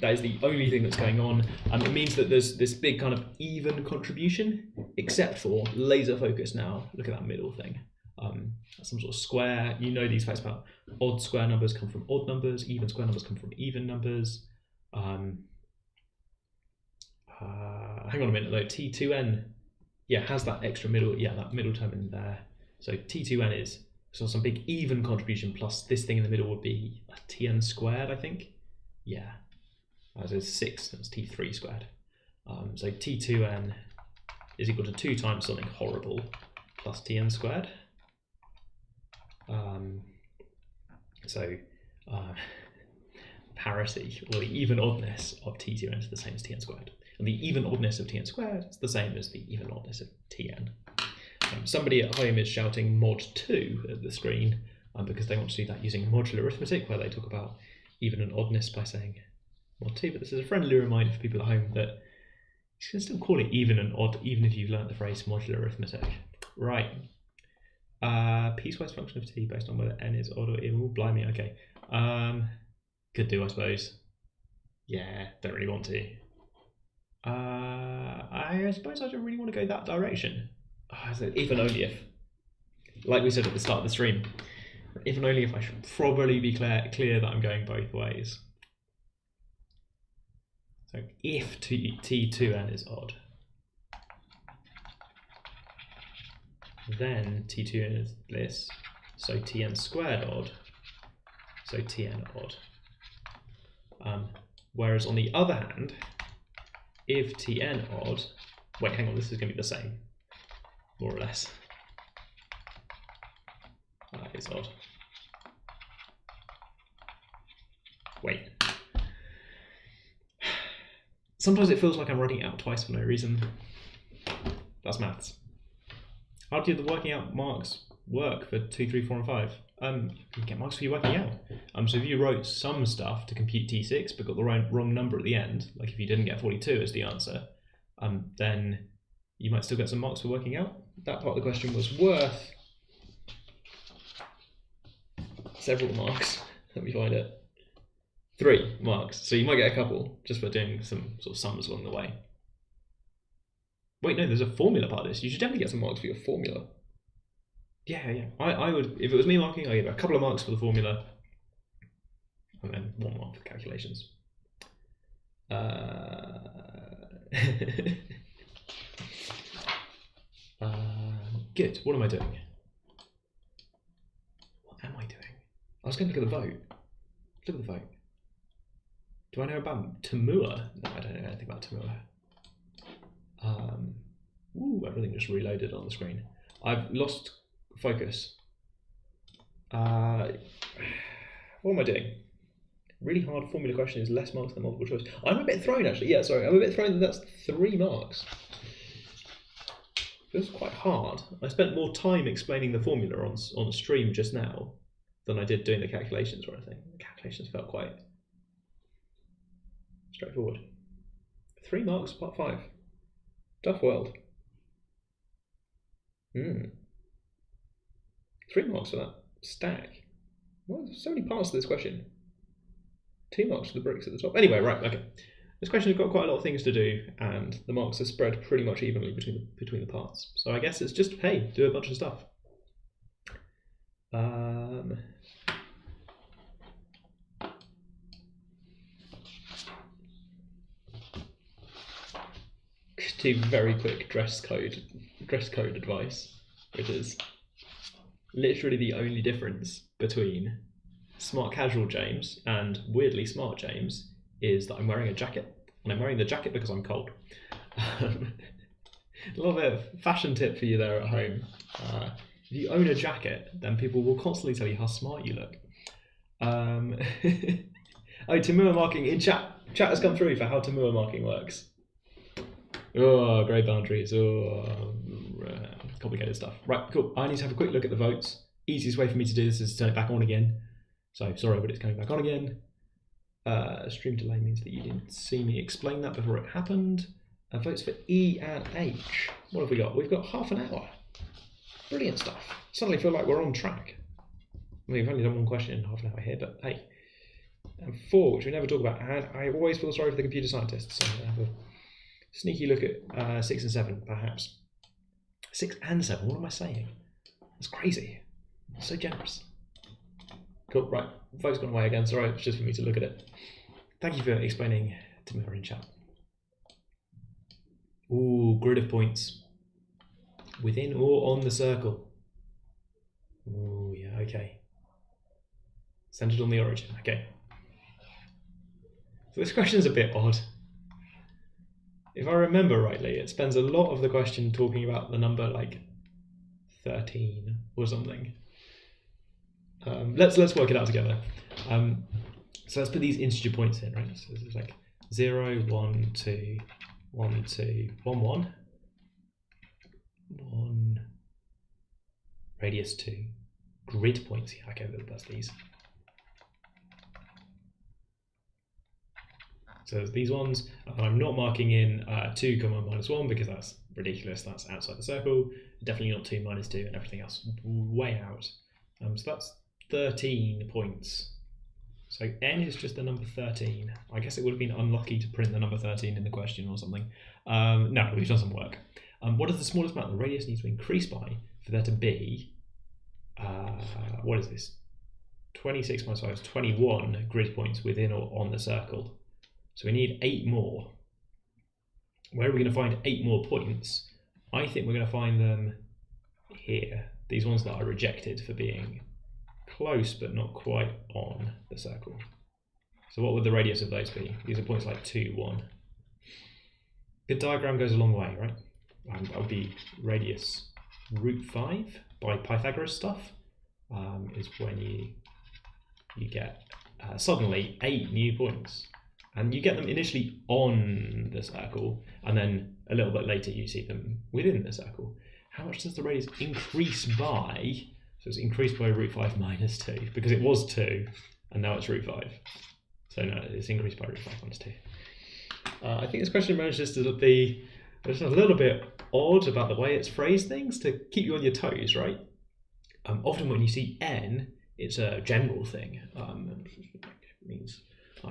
That is the only thing that's going on. It means that there's this big kind of even contribution, except for laser focus now. Look at that middle thing. Some sort of square. You know these facts about odd square numbers come from odd numbers, even square numbers come from even numbers. Hang on a minute though, T2n, yeah, has that extra middle, yeah, that middle term in there. So T2n is some big even contribution plus this thing in the middle would be a Tn squared, I think. Yeah, as is 6, that's T3 squared. So T2n is equal to 2 times something horrible plus Tn squared. Parity, or the even oddness of T2n is the same as Tn squared. And the even oddness of Tn squared is the same as the even oddness of Tn. Somebody at home is shouting mod 2 at the screen because they want to do that using modular arithmetic, where they talk about even and oddness by saying mod 2. But this is a friendly reminder for people at home that you can still call it even and odd, even if you've learnt the phrase modular arithmetic. Right. Piecewise function of t based on whether n is odd or even. Oh, blimey, okay. Could do, I suppose. Yeah, don't really want to. I suppose I don't really want to go that direction. If and only if, like we said at the start of the stream, if and only if I should probably be clear that I'm going both ways. So if T2n is odd, then T2n is this, so Tn squared odd, so Tn odd. Whereas on the other hand, if Tn odd, wait, hang on, this is going to be the same, more or less. It's odd. Wait. Sometimes it feels like I'm writing it out twice for no reason. That's maths. How do the working out marks work for 2, 3, 4, and 5? You get marks for your working out. So if you wrote some stuff to compute T6 but got the wrong number at the end, like if you didn't get 42 as the answer, then you might still get some marks for working out. That part of the question was worth several marks. Let me find it. 3 marks. So you might get a couple just for doing some sort of sums along the way. Wait, no, there's a formula part of this. You should definitely get some marks for your formula. Yeah. I would, if it was me marking, I'd give a couple of marks for the formula and then 1 mark for the calculations. Good. What am I doing? What am I doing? I was going to look at the vote. Look at the vote. Do I know about Tamua? No, I don't know anything about Tamua. Ooh, everything just reloaded on the screen. I've lost focus. What am I doing? Really hard formula question is less marks than multiple choice. I'm a bit thrown actually. Yeah, sorry. I'm a bit thrown that that's 3 marks. Feels quite hard. I spent more time explaining the formula on stream just now than I did doing the calculations or anything. The calculations felt quite straightforward. 3 marks, part 5. Tough world. 3 marks for that stack. Well, there's so many parts to this question. 2 marks for the bricks at the top. Anyway, right, okay. this question has got quite a lot of things to do, and the marks are spread pretty much evenly between the parts. So I guess it's just, hey, do a bunch of stuff. Do very quick dress code advice, which is literally the only difference between smart casual James and weirdly smart James is that I'm wearing a jacket, and I'm wearing the jacket because I'm cold. A little bit of fashion tip for you there at home. If you own a jacket, then people will constantly tell you how smart you look. Oh, Tamua marking in chat. Chat has come through for how Tamua marking works. Oh, grey boundaries. Oh, complicated stuff. Right, cool. I need to have a quick look at the votes. Easiest way for me to do this is to turn it back on again. So sorry, but it's coming back on again. Stream delay means that you didn't see me explain that before it happened. Votes for E and H. What have we got? We've got half an hour. Brilliant stuff. Suddenly feel like we're on track. I mean, we've only done one question in half an hour here, but hey. And 4, which we never talk about, and I always feel sorry for the computer scientists. So I'm going to have a sneaky look at 6 and 7, perhaps. 6 and 7, what am I saying? That's crazy. I'm so generous. Cool, right. Vote's gone away again. Sorry, it's just for me to look at it. Thank you for explaining to me in chat. Ooh, grid of points. Within or on the circle. Ooh, yeah, okay. Centered on the origin, okay. So this question is a bit odd. If I remember rightly, it spends a lot of the question talking about the number like 13 or something. Let's work it out together. So let's put these integer points in, right? So this is like 0, 1, 2, 1, 2, 1, 1, 1, radius 2, grid points. Yeah, okay, that's these. So there's these ones, and I'm not marking in 2, -1 because that's ridiculous. That's outside the circle. Definitely not 2, -2, and everything else way out. So that's 13 points. So n is just the number 13. I guess it would have been unlucky to print the number 13 in the question or something. No, we've done some work. What is the smallest amount the radius needs to increase by for there to be, what is this? 26 minus 5 is 21 grid points within or on the circle. So we need 8 more. Where are we going to find 8 more points? I think we're going to find them here. These ones that are rejected for being close but not quite on the circle. So what would the radius of those be? These are points like 2, 1. Good diagram goes a long way, right? That would be radius √5 by Pythagoras stuff. Is when you get suddenly 8 new points. And you get them initially on the circle, and then a little bit later you see them within the circle. How much does the radius increase by? So it's increased by √5 minus 2, because it was 2, and now it's √5. So no, it's increased by √5 minus 2. I think this question manages to be just a little bit odd about the way it's phrased things to keep you on your toes, right? Often when you see n, it's a general thing. It means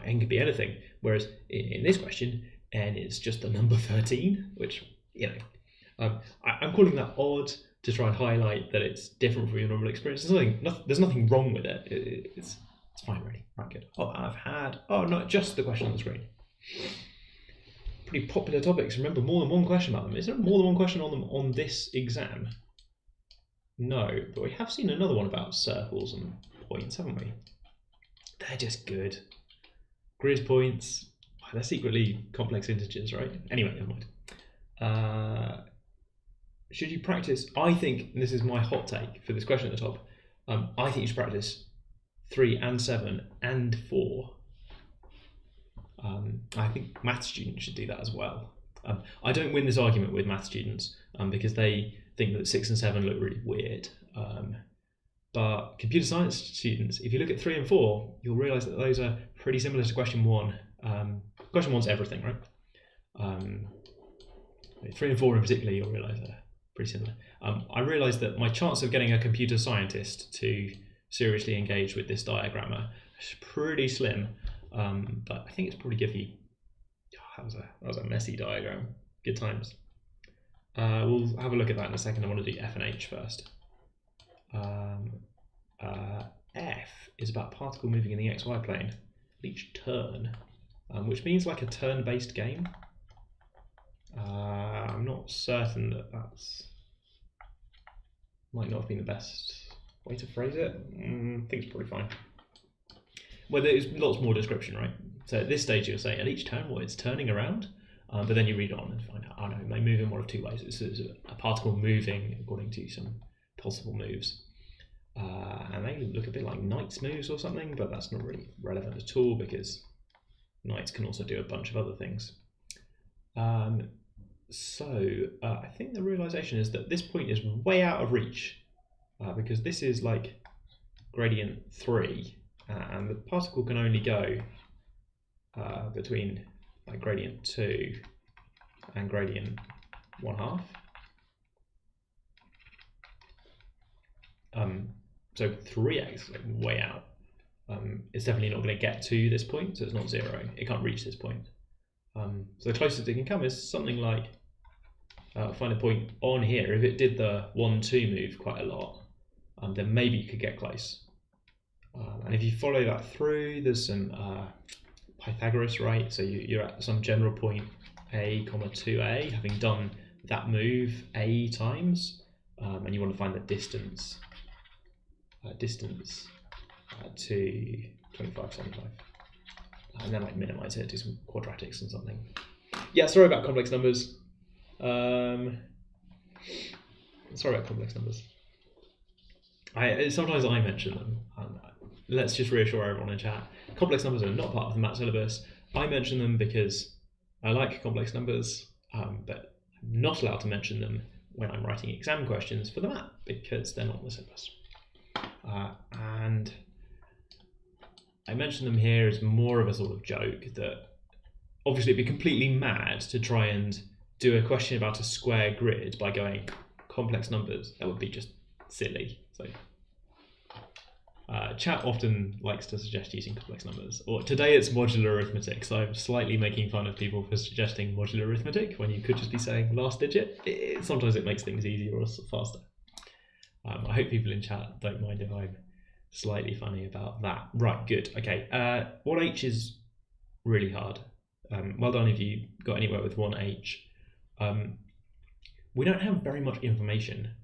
n could be anything, whereas in this question, n is just the number 13, which, you know, I'm calling that odd to try and highlight that it's different from your normal experience. There's nothing wrong with it. It's fine, really. Right, good. Oh, not just the question on the screen. Pretty popular topics. Remember, more than one question about them. Is there more than one question on them on this exam? No, but we have seen another one about circles and points, haven't we? They're just good. Grid points, they're secretly complex integers, right? Anyway, never mind. Should you practice, I think, and this is my hot take for this question at the top, I think you should practice 3 and 7 and 4. I think math students should do that as well. I don't win this argument with math students because they think that 6 and 7 look really weird. But computer science students, if you look at 3 and 4, you'll realise that those are pretty similar to question 1. Question 1's everything, right? 3 and 4 in particular, you'll realise they're pretty similar. I realised that my chance of getting a computer scientist to seriously engage with this diagrammer is pretty slim. But I think it's probably give you that was a messy diagram. Good times. We'll have a look at that in a second. I want to do F and H first. F is about particle moving in the XY plane at each turn, which means like a turn-based game. I'm not certain that might not have been the best way to phrase it. I think it's probably fine. Well, there's lots more description, right? So at this stage, you'll say at each turn, well, it's turning around, but then you read on and find out, oh no, they move in one of two ways. It's a particle moving according to some possible moves. And they look a bit like knights moves or something, but that's not really relevant at all because knights can also do a bunch of other things. So I think the realization is that this point is way out of reach because this is like gradient 3 and the particle can only go between like gradient 2 and gradient 1/2. So 3x is like way out. It's definitely not going to get to this point, so it's not 0. It can't reach this point. So the closest it can come is something like find a point on here. If it did the 1-2 move quite a lot, then maybe you could get close. And if you follow that through, there's some Pythagoras, right? So you're at some general point a, 2a, having done that move a times, and you want to find the distance to 25, 75. And then like minimize it, do some quadratics and something. Yeah, sorry about complex numbers. Sometimes I mention them. Let's just reassure everyone in chat. Complex numbers are not part of the MAT syllabus. I mention them because I like complex numbers, but I'm not allowed to mention them when I'm writing exam questions for the MAT because they're not in the syllabus. And I mention them here as more of a sort of joke that obviously it'd be completely mad to try and do a question about a square grid by going complex numbers. That would be just silly. So chat often likes to suggest using complex numbers, or today it's modular arithmetic, so I'm slightly making fun of people for suggesting modular arithmetic when you could just be saying last digit. Sometimes it makes things easier or faster. I hope people in chat don't mind if I'm slightly funny about that. Right, good. Okay, 1h is really hard. Well done if you got anywhere with 1h. We don't have very much information.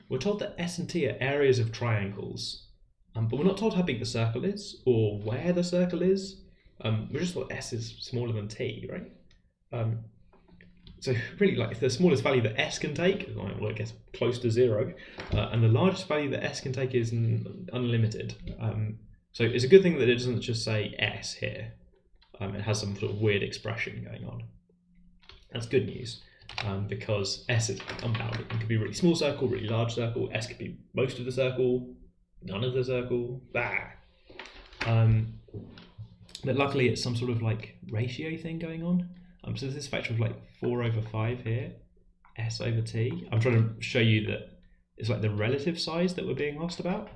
We're told that S and T are areas of triangles, but we're not told how big the circle is or where the circle is. We're just told S is smaller than T, right? So really, like, if the smallest value that S can take, well, I guess close to 0, and the largest value that S can take is unlimited. So it's a good thing that it doesn't just say S here. It has some sort of weird expression going on. That's good news, because S is unbounded. It could be a really small circle, really large circle. S could be most of the circle, none of the circle. But luckily it's some sort of like ratio thing going on. So there's this factor of like 4/5 here, S over T. I'm trying to show you that it's like the relative size that we're being asked about.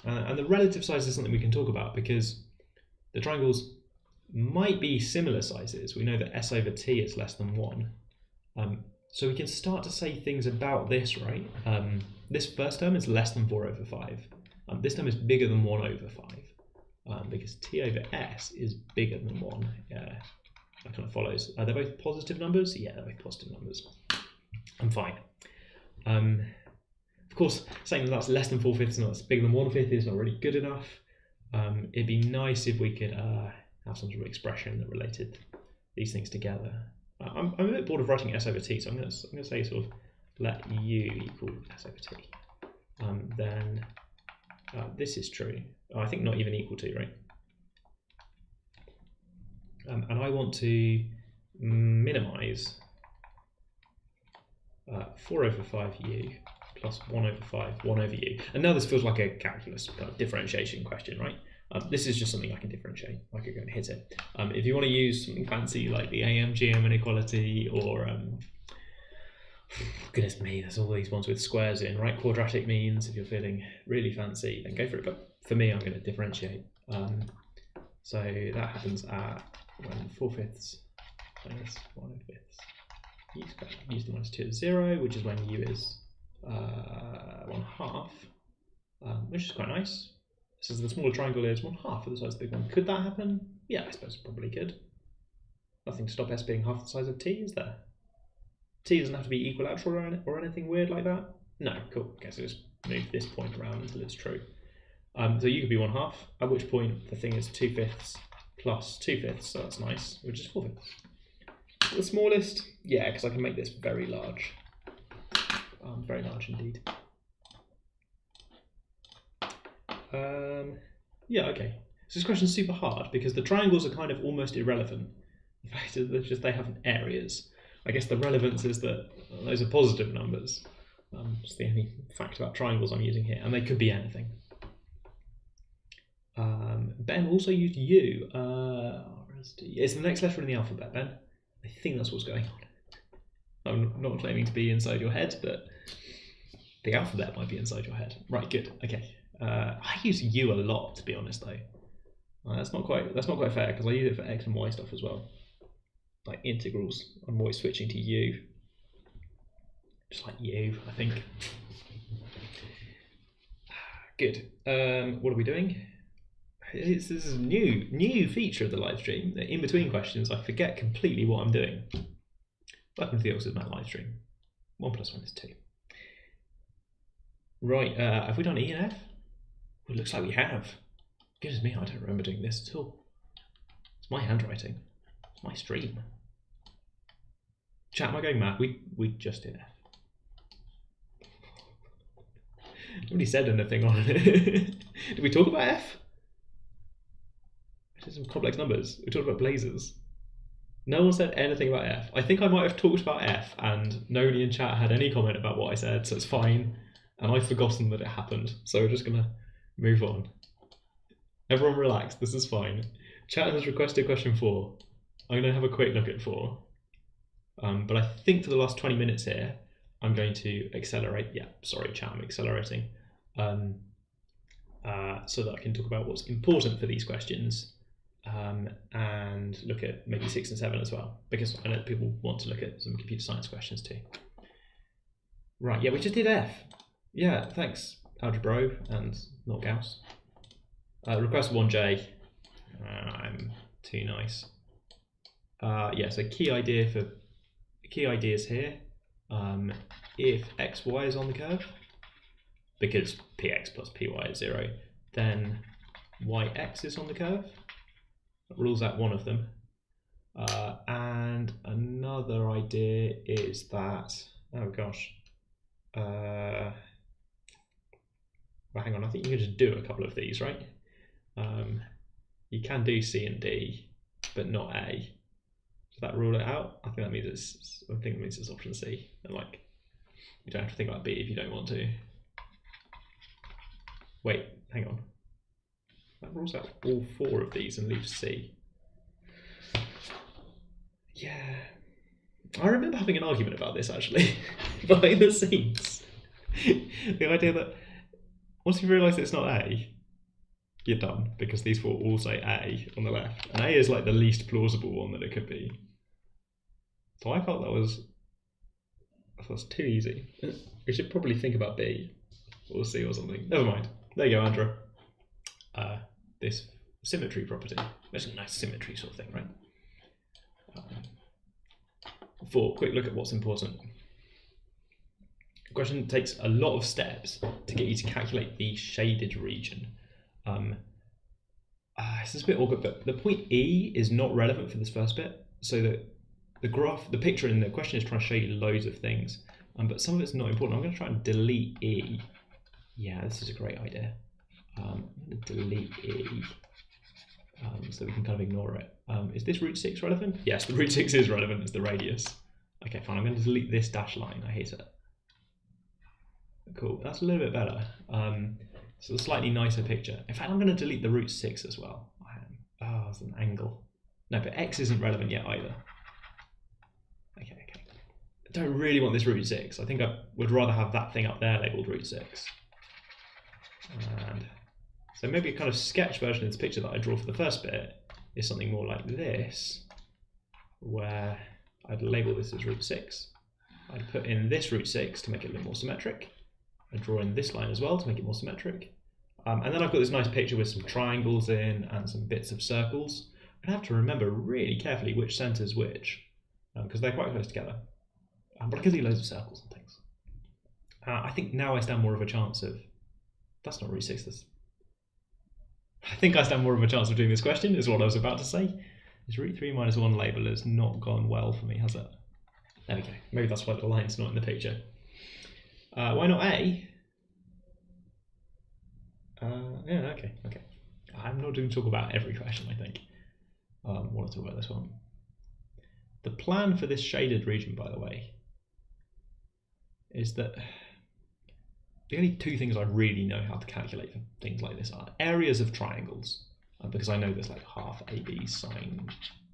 And the relative size is something we can talk about because the triangles might be similar sizes. We know that S over T is less than 1. So we can start to say things about this, right? This first term is less than 4/5. This term is bigger than 1/5. Because T over S is bigger than 1. That kind of follows. They're both positive numbers? Yeah, they're both positive numbers. I'm fine. Of course, saying that that's less than 4/5 and that's bigger than 1/5 is not really good enough. It'd be nice if we could have some sort of expression that related these things together. I'm a bit bored of writing S over T, so I'm going to say sort of let U equal S over T. Then this is true. I think not even equal to, right? And I want to minimize 4/5u plus 1/5 1/u. And now this feels like a calculus differentiation question, right? This is just something I can differentiate. I could go and hit it. If you want to use something fancy like the AM-GM inequality or goodness me, there's all these ones with squares in, right? Quadratic means, if you're feeling really fancy, then go for it. But for me, I'm going to differentiate. So that happens at when 4/5 minus 1/5. Use the minus 2 is 0, which is when u is 1/2, which is quite nice. So the smaller triangle is 1/2 of the size of the big one. Could that happen? Yeah, I suppose it probably could. Nothing to stop S being half the size of t, is there? T doesn't have to be equilateral or anything weird like that. No, cool. Okay, so just move this point around until it's true. So u could be 1/2, at which point the thing is 2/5 plus 2/5, so that's nice, which is 4/5. The smallest, yeah, because I can make this very large. Very large indeed. Yeah, okay. So this question's super hard because the triangles are kind of almost irrelevant. The fact is that just they have areas. I guess the relevance is that those are positive numbers. It's the only fact about triangles I'm using here, and they could be anything. Ben also used U. It's the next letter in the alphabet, Ben. I think that's what's going on. I'm not claiming to be inside your head, but the alphabet might be inside your head. Right, good. Okay. I use U a lot, to be honest, though. That's not quite fair because I use it for X and Y stuff as well. Like integrals, I'm always switching to U. Just like U, I think. Good. What are we doing? This is a new feature of the live stream. In between questions, I forget completely what I'm doing. Welcome to the Oxford MAT Livestream. 1 + 1 is 2. Right, have we done E and F? Well, it looks like we have. Goodness me, I don't remember doing this at all. It's my handwriting. It's my stream. Chat, am I going mad? We just did F. Nobody said anything on it. Did we talk about F? We did some complex numbers. We talked about blazers. No one said anything about F. I think I might have talked about F and nobody in chat had any comment about what I said, so it's fine. And I've forgotten that it happened, so we're just going to move on. Everyone relax, this is fine. Chat has requested question 4. I'm going to have a quick look at 4. But I think for the last 20 minutes here, I'm going to accelerate. Yeah, sorry chat, I'm accelerating. So that I can talk about what's important for these questions. And look at maybe 6 and 7 as well, because I know people want to look at some computer science questions too. Right, yeah, we just did F. Yeah, thanks, Algebro and not Gauss. Request 1J. I'm too nice. Yeah, so key ideas here. If xy is on the curve, because px plus py is 0, then yx is on the curve. That rules out one of them. And another idea is that, oh gosh, well, hang on, I think you can just do a couple of these, right? You can do C and D, but not A. Does that rule it out? I think that means it's option C. And like, you don't have to think about B if you don't want to. Wait, hang on. That rules out all 4 of these and leaves C. Yeah. I remember having an argument about this actually, behind the scenes. The idea that once you realise it's not A, you're done, because these 4 all say A on the left. And A is like the least plausible one that it could be. So I felt that was too easy. We should probably think about B or C or something. Never mind. There you go, Andrew. This symmetry property. That's a nice symmetry sort of thing, right? 4, quick look at what's important. The question takes a lot of steps to get you to calculate the shaded region. This is a bit awkward, but the point E is not relevant for this first bit. So that the picture in the question is trying to show you loads of things, but some of it's not important. I'm going to try and delete E. Yeah, this is a great idea. I'm going to delete E so we can kind of ignore it. Is this root 6 relevant? Yes, the root 6 is relevant as the radius. Okay, fine. I'm going to delete this dash line. I hate it. Cool. That's a little bit better. So a slightly nicer picture. In fact, I'm going to delete the root 6 as well. Oh, there's an angle. No, but x isn't relevant yet either. Okay. I don't really want this root 6. I think I would rather have that thing up there labelled root 6. And So maybe a kind of sketch version of this picture that I draw for the first bit is something more like this, where I'd label this as root 6. I'd put in this root 6 to make it a little more symmetric. I'd draw in this line as well to make it more symmetric. And then I've got this nice picture with some triangles in and some bits of circles. I'd have to remember really carefully which centres which, because they're quite close together. But I could do loads of circles and things. I think now I stand more of a chance of... That's not root 6, that's... I think I stand more of a chance of doing this question, is what I was about to say. This root 3 minus 1 label has not gone well for me, has it? There we go. Maybe that's why the line's not in the picture. Why not A? Yeah, okay. I'm not going to talk about every question, I think. I want to talk about this one. The plan for this shaded region, by the way, is that the only two things I really know how to calculate for things like this are areas of triangles, because I know there's like half AB sine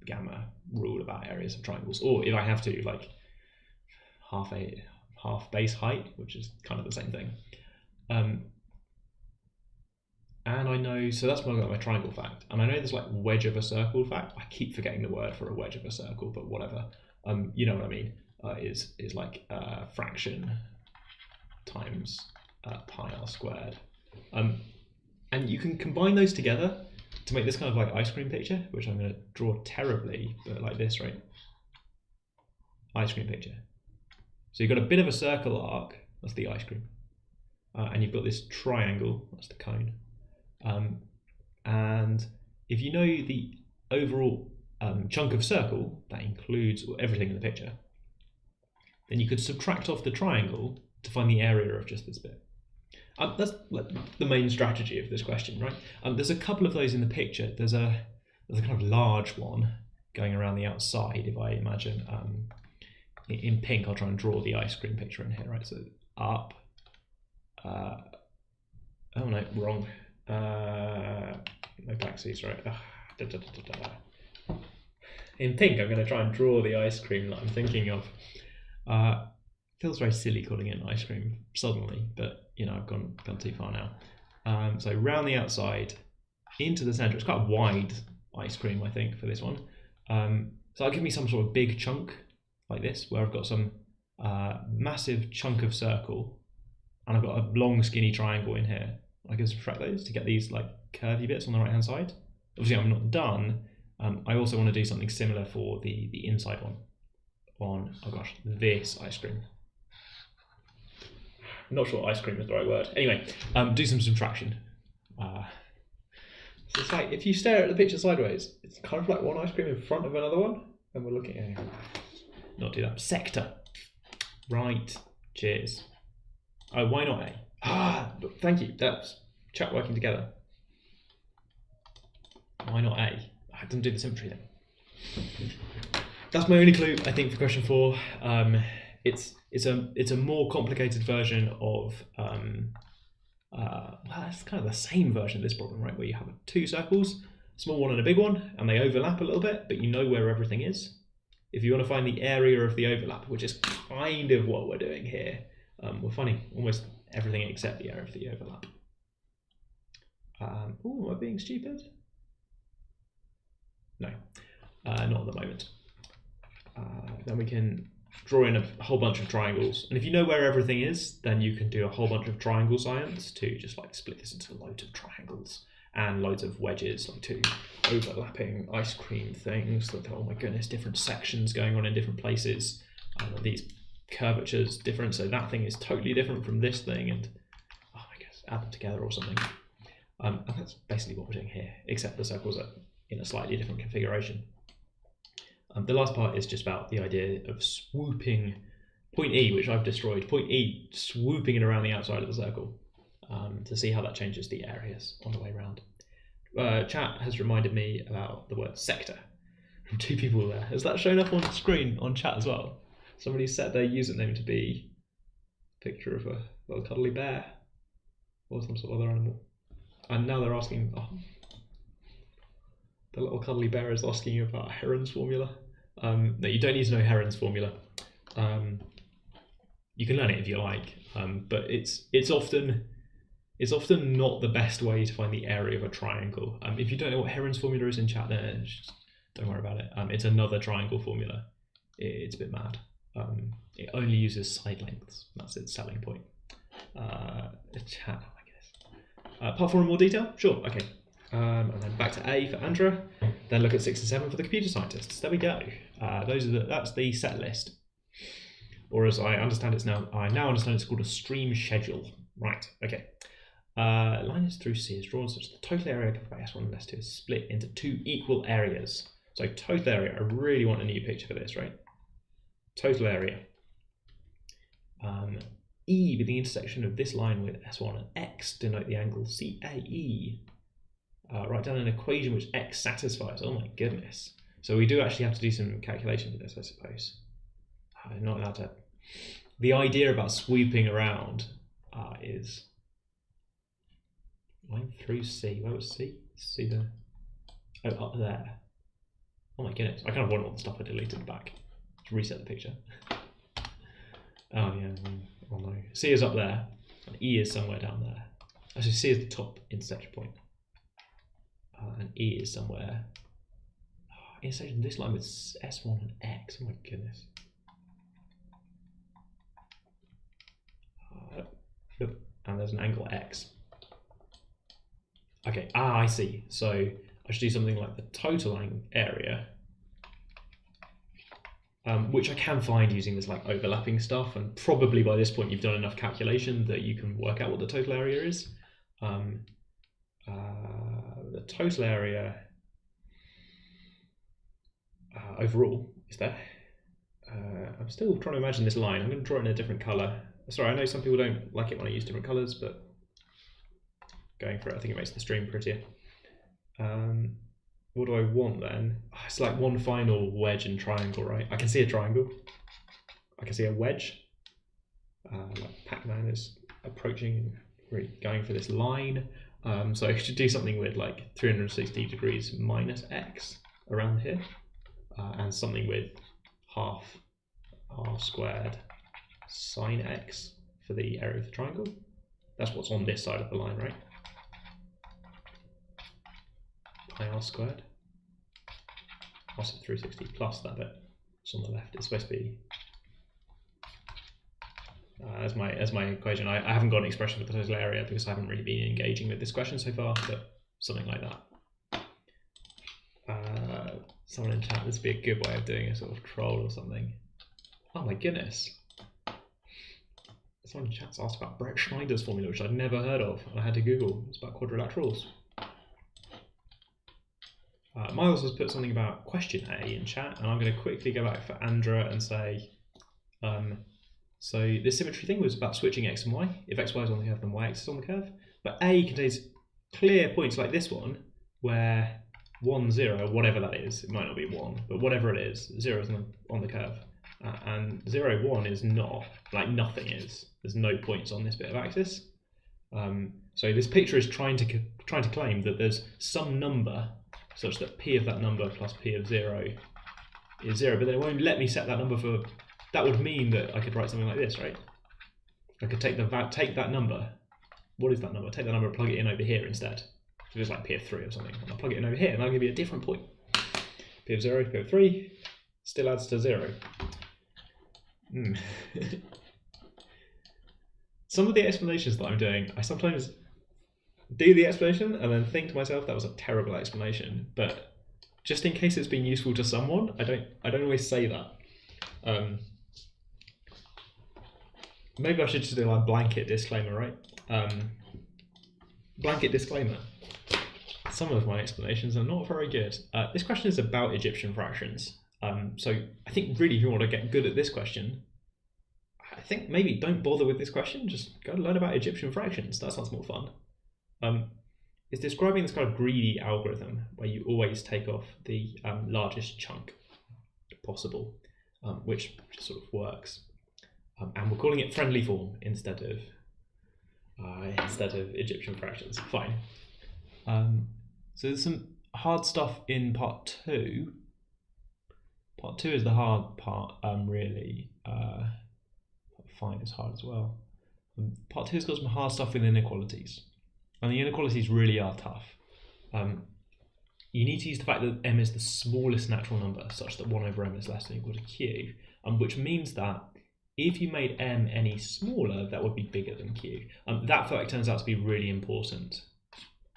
gamma rule about areas of triangles, or if I have to, like half base height, which is kind of the same thing. And I know, so that's my triangle fact. And I know there's like wedge of a circle fact. I keep forgetting the word for a wedge of a circle, but whatever. You know what I mean? Is like fraction times pi r squared. And you can combine those together to make this kind of like ice cream picture, which I'm going to draw terribly, but like this, right? Ice cream picture. So you've got a bit of a circle arc, that's the ice cream. And you've got this triangle, that's the cone. And if you know the overall chunk of circle, that includes everything in the picture, then you could subtract off the triangle to find the area of just this bit. That's like the main strategy of this question, right? There's a couple of those in the picture. There's a kind of large one going around the outside, if I imagine. In pink, I'll try and draw the ice cream picture in here, right? So up. Oh no, wrong. No backseats, right? In pink, I'm going to try and draw the ice cream that I'm thinking of. Feels very silly calling it an ice cream suddenly, but you know, I've gone too far now. So round the outside, into the centre. It's quite a wide ice cream, I think, for this one. So that'll give me some sort of big chunk like this, where I've got some massive chunk of circle, and I've got a long skinny triangle in here. I can subtract those to get these like curvy bits on the right hand side. Obviously I'm not done. I also want to do something similar for the inside one on, oh gosh, this ice cream. I'm not sure ice cream is the right word. Anyway, do some subtraction. So it's like, if you stare at the picture sideways, it's kind of like one ice cream in front of another one, and we're looking at, not do that. Sector. Right, cheers. Oh, why not A? Thank you, that's chat working together. Why not A? I didn't do the symmetry then. That's my only clue, I think, for question 4. It's a more complicated version of well, it's kind of the same version of this problem, right? Where you have 2 circles, a small one and a big one, and they overlap a little bit, but you know where everything is. If you want to find the area of the overlap, which is kind of what we're doing here, we're finding almost everything except the area of the overlap. Oh, am I being stupid? No, not at the moment. Then we can draw in a whole bunch of triangles, and if you know where everything is, then you can do a whole bunch of triangle science to just like split this into loads of triangles and loads of wedges, like 2 overlapping ice cream things that, oh my goodness, different sections going on in different places, these curvatures different, so that thing is totally different from this thing, and oh, I guess add them together or something. And that's basically what we're doing here, except the circles are in a slightly different configuration. The last part is just about the idea of swooping point E, which I've destroyed, point E, swooping it around the outside of the circle, to see how that changes the areas on the way around. Chat has reminded me about the word sector from 2 people there. Has that shown up on screen on chat as well? Somebody set their username to be a picture of a little cuddly bear or some sort of other animal. And now they're asking, the little cuddly bear is asking you about Heron's formula. No, you don't need to know Heron's formula. You can learn it if you like, but it's often it's often not the best way to find the area of a triangle. If you don't know what Heron's formula is in chat, then just don't worry about it. It's another triangle formula. It's a bit mad. It only uses side lengths. That's its selling point. Chat, I guess. Part 4 in more detail? Sure, okay. And then back to A for Andra. Then look at 6 and 7 for the computer scientists. There we go. That's the set list. Or as I understand it's now, I now understand it's called a stream schedule. Right, okay. Line is through C is drawn such that the total area covered by S1 and S2 is split into 2 equal areas. So total area, I really want a new picture for this, right? Total area. E with the intersection of this line with S1 and X denote the angle CAE. Write down an equation which X satisfies. Oh my goodness. So we do actually have to do some calculation for this, I suppose. I'm not allowed to. The idea about sweeping around is line through C. Where was C? See the up there. Oh my goodness! I kind of want all the stuff I deleted back to reset the picture. Oh yeah. Oh no. C is up there, and E is somewhere down there. Actually, C is the top intersection point, and E is somewhere. Intersection this line with S1 and X. Oh my goodness. And there's an angle X. Okay, I see. So I should do something like the total area, which I can find using this like overlapping stuff, and probably by this point you've done enough calculation that you can work out what the total area is. The total area overall is there. I'm still trying to imagine this line. I'm going to draw it in a different color. Sorry, I know some people don't like it when I use different colors, but going for it, I think it makes the stream prettier. What do I want then? It's like one final wedge and triangle, right? I can see a triangle. I can see a wedge. Like Pac-Man is approaching and really going for this line. So I should do something with like 360 degrees minus X around here. And something with half R squared sine X for the area of the triangle. That's what's on this side of the line, right? Pi R squared. Also 360 plus that bit. It's on the left. It's supposed to be as my equation. I haven't got an expression for the total area because I haven't really been engaging with this question so far, but something like that. Someone in chat, this would be a good way of doing a sort of troll or something. Oh my goodness. Someone in chat's asked about Brett Schneider's formula, which I'd never heard of, and I had to Google. It's about quadrilaterals. Miles has put something about question A in chat, and I'm going to quickly go back for Andra and say, so the symmetry thing was about switching X and Y. If XY is on the curve, then YX is on the curve. But A contains clear points like this one, where 1, 0, whatever that is, it might not be 1, but whatever it is, 0 is on the curve. And 0, 1 is not, like nothing is. There's no points on this bit of axis. So this picture is trying to claim that there's some number such that P of that number plus P of 0 is 0, but then it won't let me set that number for, that would mean that I could write something like this, right? I could take that number, what is that number? Take that number and plug it in over here instead. So it's like P of 3 or something, and I'll plug it in over here and that'll give you a different point. P of 0, P of 3, still adds to 0. Some of the explanations that I'm doing, I sometimes do the explanation and then think to myself that was a terrible explanation, but just in case it's been useful to someone, I don't always say that. Maybe I should just do like a blanket disclaimer, right? Blanket disclaimer. Some of my explanations are not very good. This question is about Egyptian fractions. So I think really if you want to get good at this question, I think maybe don't bother with this question, just go learn about Egyptian fractions. That sounds more fun. It's describing this kind of greedy algorithm where you always take off the largest chunk possible, which just sort of works. And we're calling it friendly form instead of Egyptian fractions. Fine. So there's some hard stuff in part 2. Part 2 is the hard part, really. Part 5 is hard as well. Part 2 has got some hard stuff with inequalities. And the inequalities really are tough. You need to use the fact that m is the smallest natural number, such that 1 over m is less than or equal to q, which means that if you made m any smaller, that would be bigger than q. That fact turns out to be really important,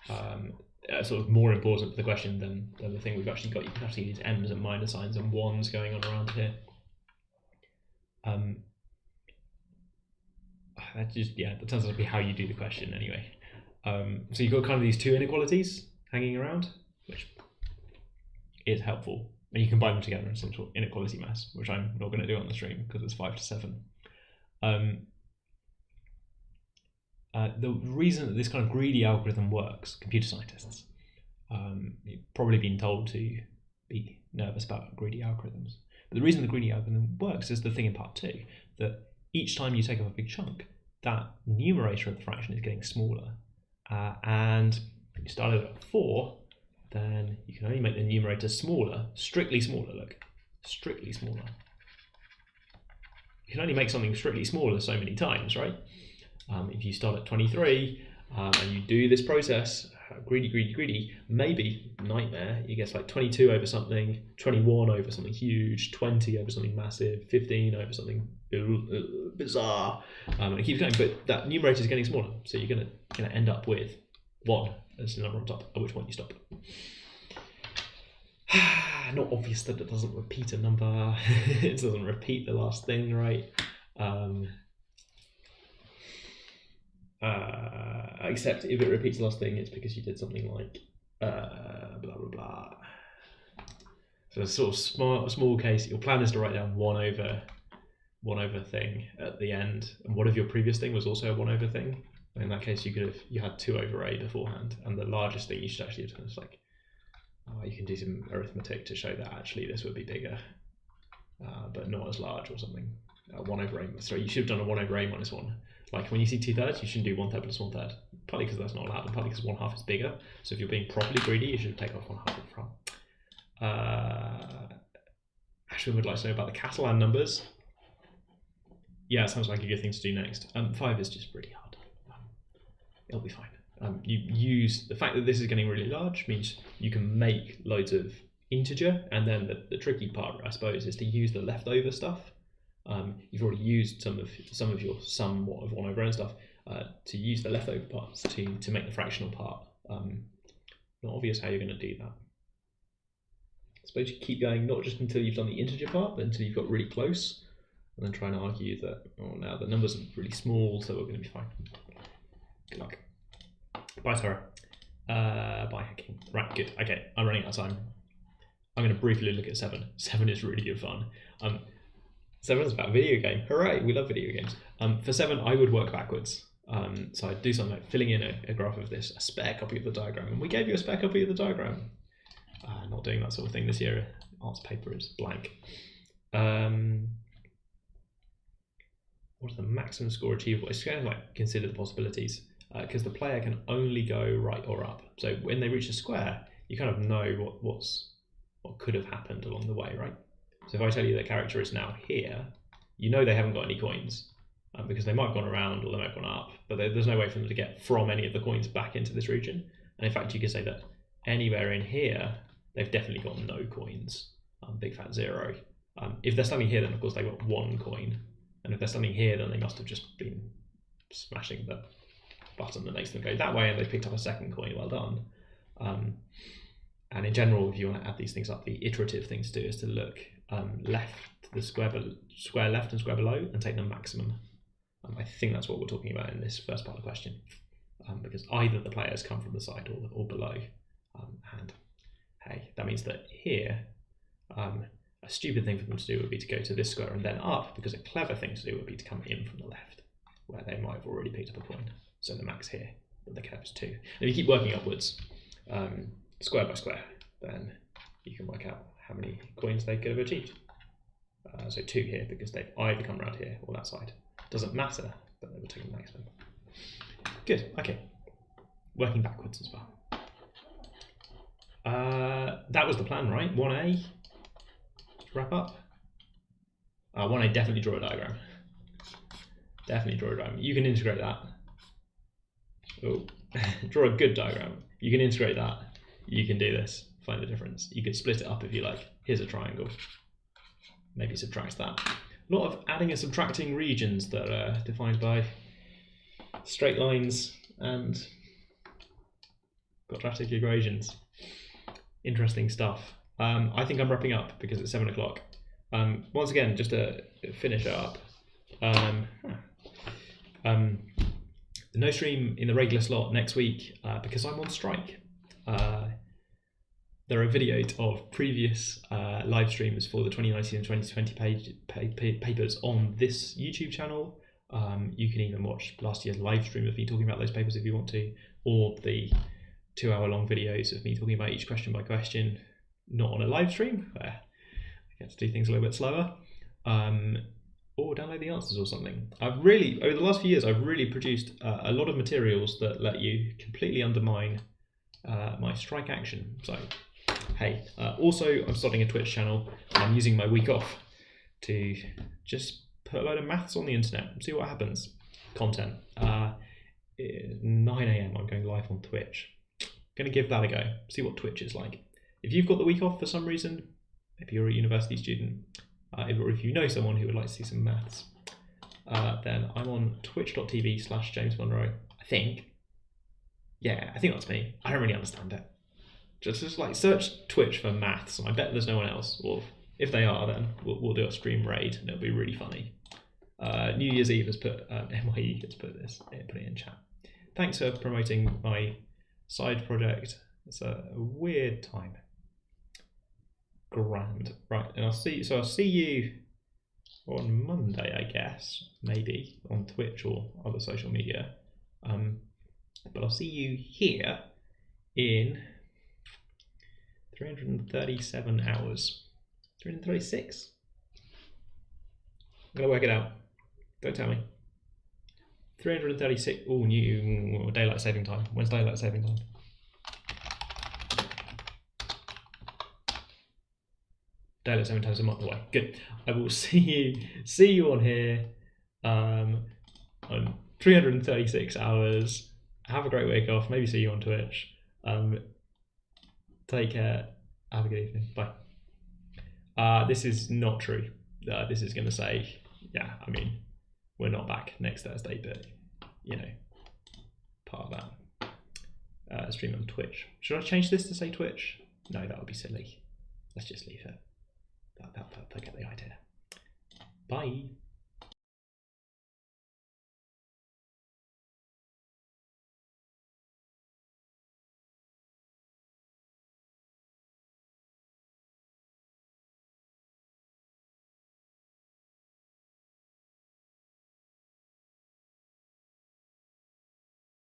sort of more important for the question than the thing we've actually got. You can actually use m's and minus signs and 1s going on around here. That turns out to be how you do the question anyway. So you've got kind of these two inequalities hanging around, which is helpful. And you combine them together in some sort of inequality mess, which I'm not going to do on the stream because it's 5 to 7. The reason that this kind of greedy algorithm works, computer scientists, you've probably been told to be nervous about greedy algorithms. But the reason the greedy algorithm works is the thing in part 2, that each time you take up a big chunk, that numerator of the fraction is getting smaller. And if you started at 4, then you can only make the numerator smaller, strictly smaller, look, strictly smaller. You can only make something strictly smaller so many times, right? If you start at 23 and you do this process, greedy, maybe, nightmare, you get like 22 over something, 21 over something huge, 20 over something massive, 15 over something bizarre, and it keeps going, but that numerator is getting smaller, so you're gonna end up with 1 as the number on top, at which point you stop. Not obvious that it doesn't repeat a number, it doesn't repeat the last thing, right? Except if it repeats the last thing, it's because you did something like blah blah blah. So it's sort of small case. Your plan is to write down 1 over thing at the end, and what if your previous thing was also a 1 over thing? In that case, you had 2 over a beforehand, and the largest thing you should actually have done is like, you can do some arithmetic to show that actually this would be bigger, but not as large or something. 1 over a. Sorry, you should have done a 1 over a minus 1. Like when you see 2/3, you shouldn't do 1/3 plus 1/3. Partly because that's not allowed, and partly because 1/2 is bigger. So if you're being properly greedy, you should take off 1/2 up front. Ashwin would like to know about the Catalan numbers. Yeah, it sounds like a good thing to do next. 5 is just really hard. It'll be fine. You use the fact that this is getting really large means you can make loads of integer, and then the tricky part, I suppose, is to use the leftover stuff. You've already used some of your somewhat of 1 over n stuff to use the leftover parts to make the fractional part. Not obvious how you're going to do that. I suppose you keep going not just until you've done the integer part, but until you've got really close, and then try and argue that, oh, now the numbers are really small, so we're going to be fine. Good luck. Bye, Tara. Bye, hacking. Right, good. Okay, I'm running out of time. I'm going to briefly look at 7. 7 is really good fun. 7 is about video game. Hooray, we love video games. For 7, I would work backwards. So I'd do something like filling in a graph of this, a spare copy of the diagram. And we gave you a spare copy of the diagram. Not doing that sort of thing this year. Arts paper is blank. What is the maximum score achievable? It's kind of like consider the possibilities, because the player can only go right or up. So when they reach a square, you kind of know what could have happened along the way, right? So if I tell you the character is now here, you know they haven't got any coins, because they might have gone around or they might have gone up, but there's no way for them to get from any of the coins back into this region. And in fact, you could say that anywhere in here, they've definitely got no coins, big fat 0. If they're standing here, then of course they've got 1 coin. And if they're standing here, then they must have just been smashing the button that makes them go that way, and they picked up a 2nd coin. Well done. And in general, if you want to add these things up, the iterative thing to do is to look left, the square left and square below, and take the maximum. I think that's what we're talking about in this first part of the question, because either the players come from the side or below. And hey, that means that here, a stupid thing for them to do would be to go to this square and then up, because a clever thing to do would be to come in from the left, where they might have already picked up a coin. So the max here, but the curve is 2. And if you keep working upwards, square by square, then you can work out how many coins they could have achieved. So 2 here, because they've either come around here or that side. Doesn't matter, but they were taking the maximum. Good, okay. Working backwards as well. That was the plan, right? 1A, to wrap up. 1A, definitely draw a diagram. Definitely draw a diagram. You can integrate that. Oh, draw a good diagram. You can integrate that. You can do this. Find the difference. You could split it up if you like. Here's a triangle. Maybe subtract that. A lot of adding and subtracting regions that are defined by straight lines and quadratic equations. Interesting stuff. I think I'm wrapping up because it's 7 o'clock. Once again, just to finish it up, no stream in the regular slot next week because I'm on strike. There are videos of previous live streams for the 2019 and 2020 papers on this YouTube channel. You can even watch last year's live stream of me talking about those papers if you want to, or the 2-hour-long videos of me talking about each question by question, not on a live stream, where I get to do things a little bit slower, or download the answers or something. I've really, over the last few years, I've really produced a lot of materials that let you completely undermine my strike action. So, hey, also I'm starting a Twitch channel. I'm using my week off to just put a load of maths on the internet and see what happens. Content. 9 AM I'm going live on Twitch. Going to give that a go, see what Twitch is like. If you've got the week off for some reason, maybe you're a university student, or if you know someone who would like to see some maths, then I'm on twitch.tv/James Monroe, I think. Yeah, I think that's me. I don't really understand it. Just like search Twitch for maths. I bet there's no one else. Or if they are, then we'll do a stream raid and it'll be really funny. New Year's Eve has put MYE has put it in chat. Thanks for promoting my side project. It's a weird time. Grand. Right, and I'll see you on Monday, I guess, maybe on Twitch or other social media. But I'll see you here in 337 hours. 336? I'm gonna work it out. Don't tell me. 336. Oh, new daylight saving time. When's daylight saving time? Daylight saving time is a month away. Good. I will see you on here on 336 hours. Have a great week off. Maybe see you on Twitch. Take care. Have a good evening. Bye. This is not true. This is going to say, yeah, I mean, we're not back next Thursday, but, you know, part of that. Stream on Twitch. Should I change this to say Twitch? No, that would be silly. Let's just leave it. They'll get the idea. Bye.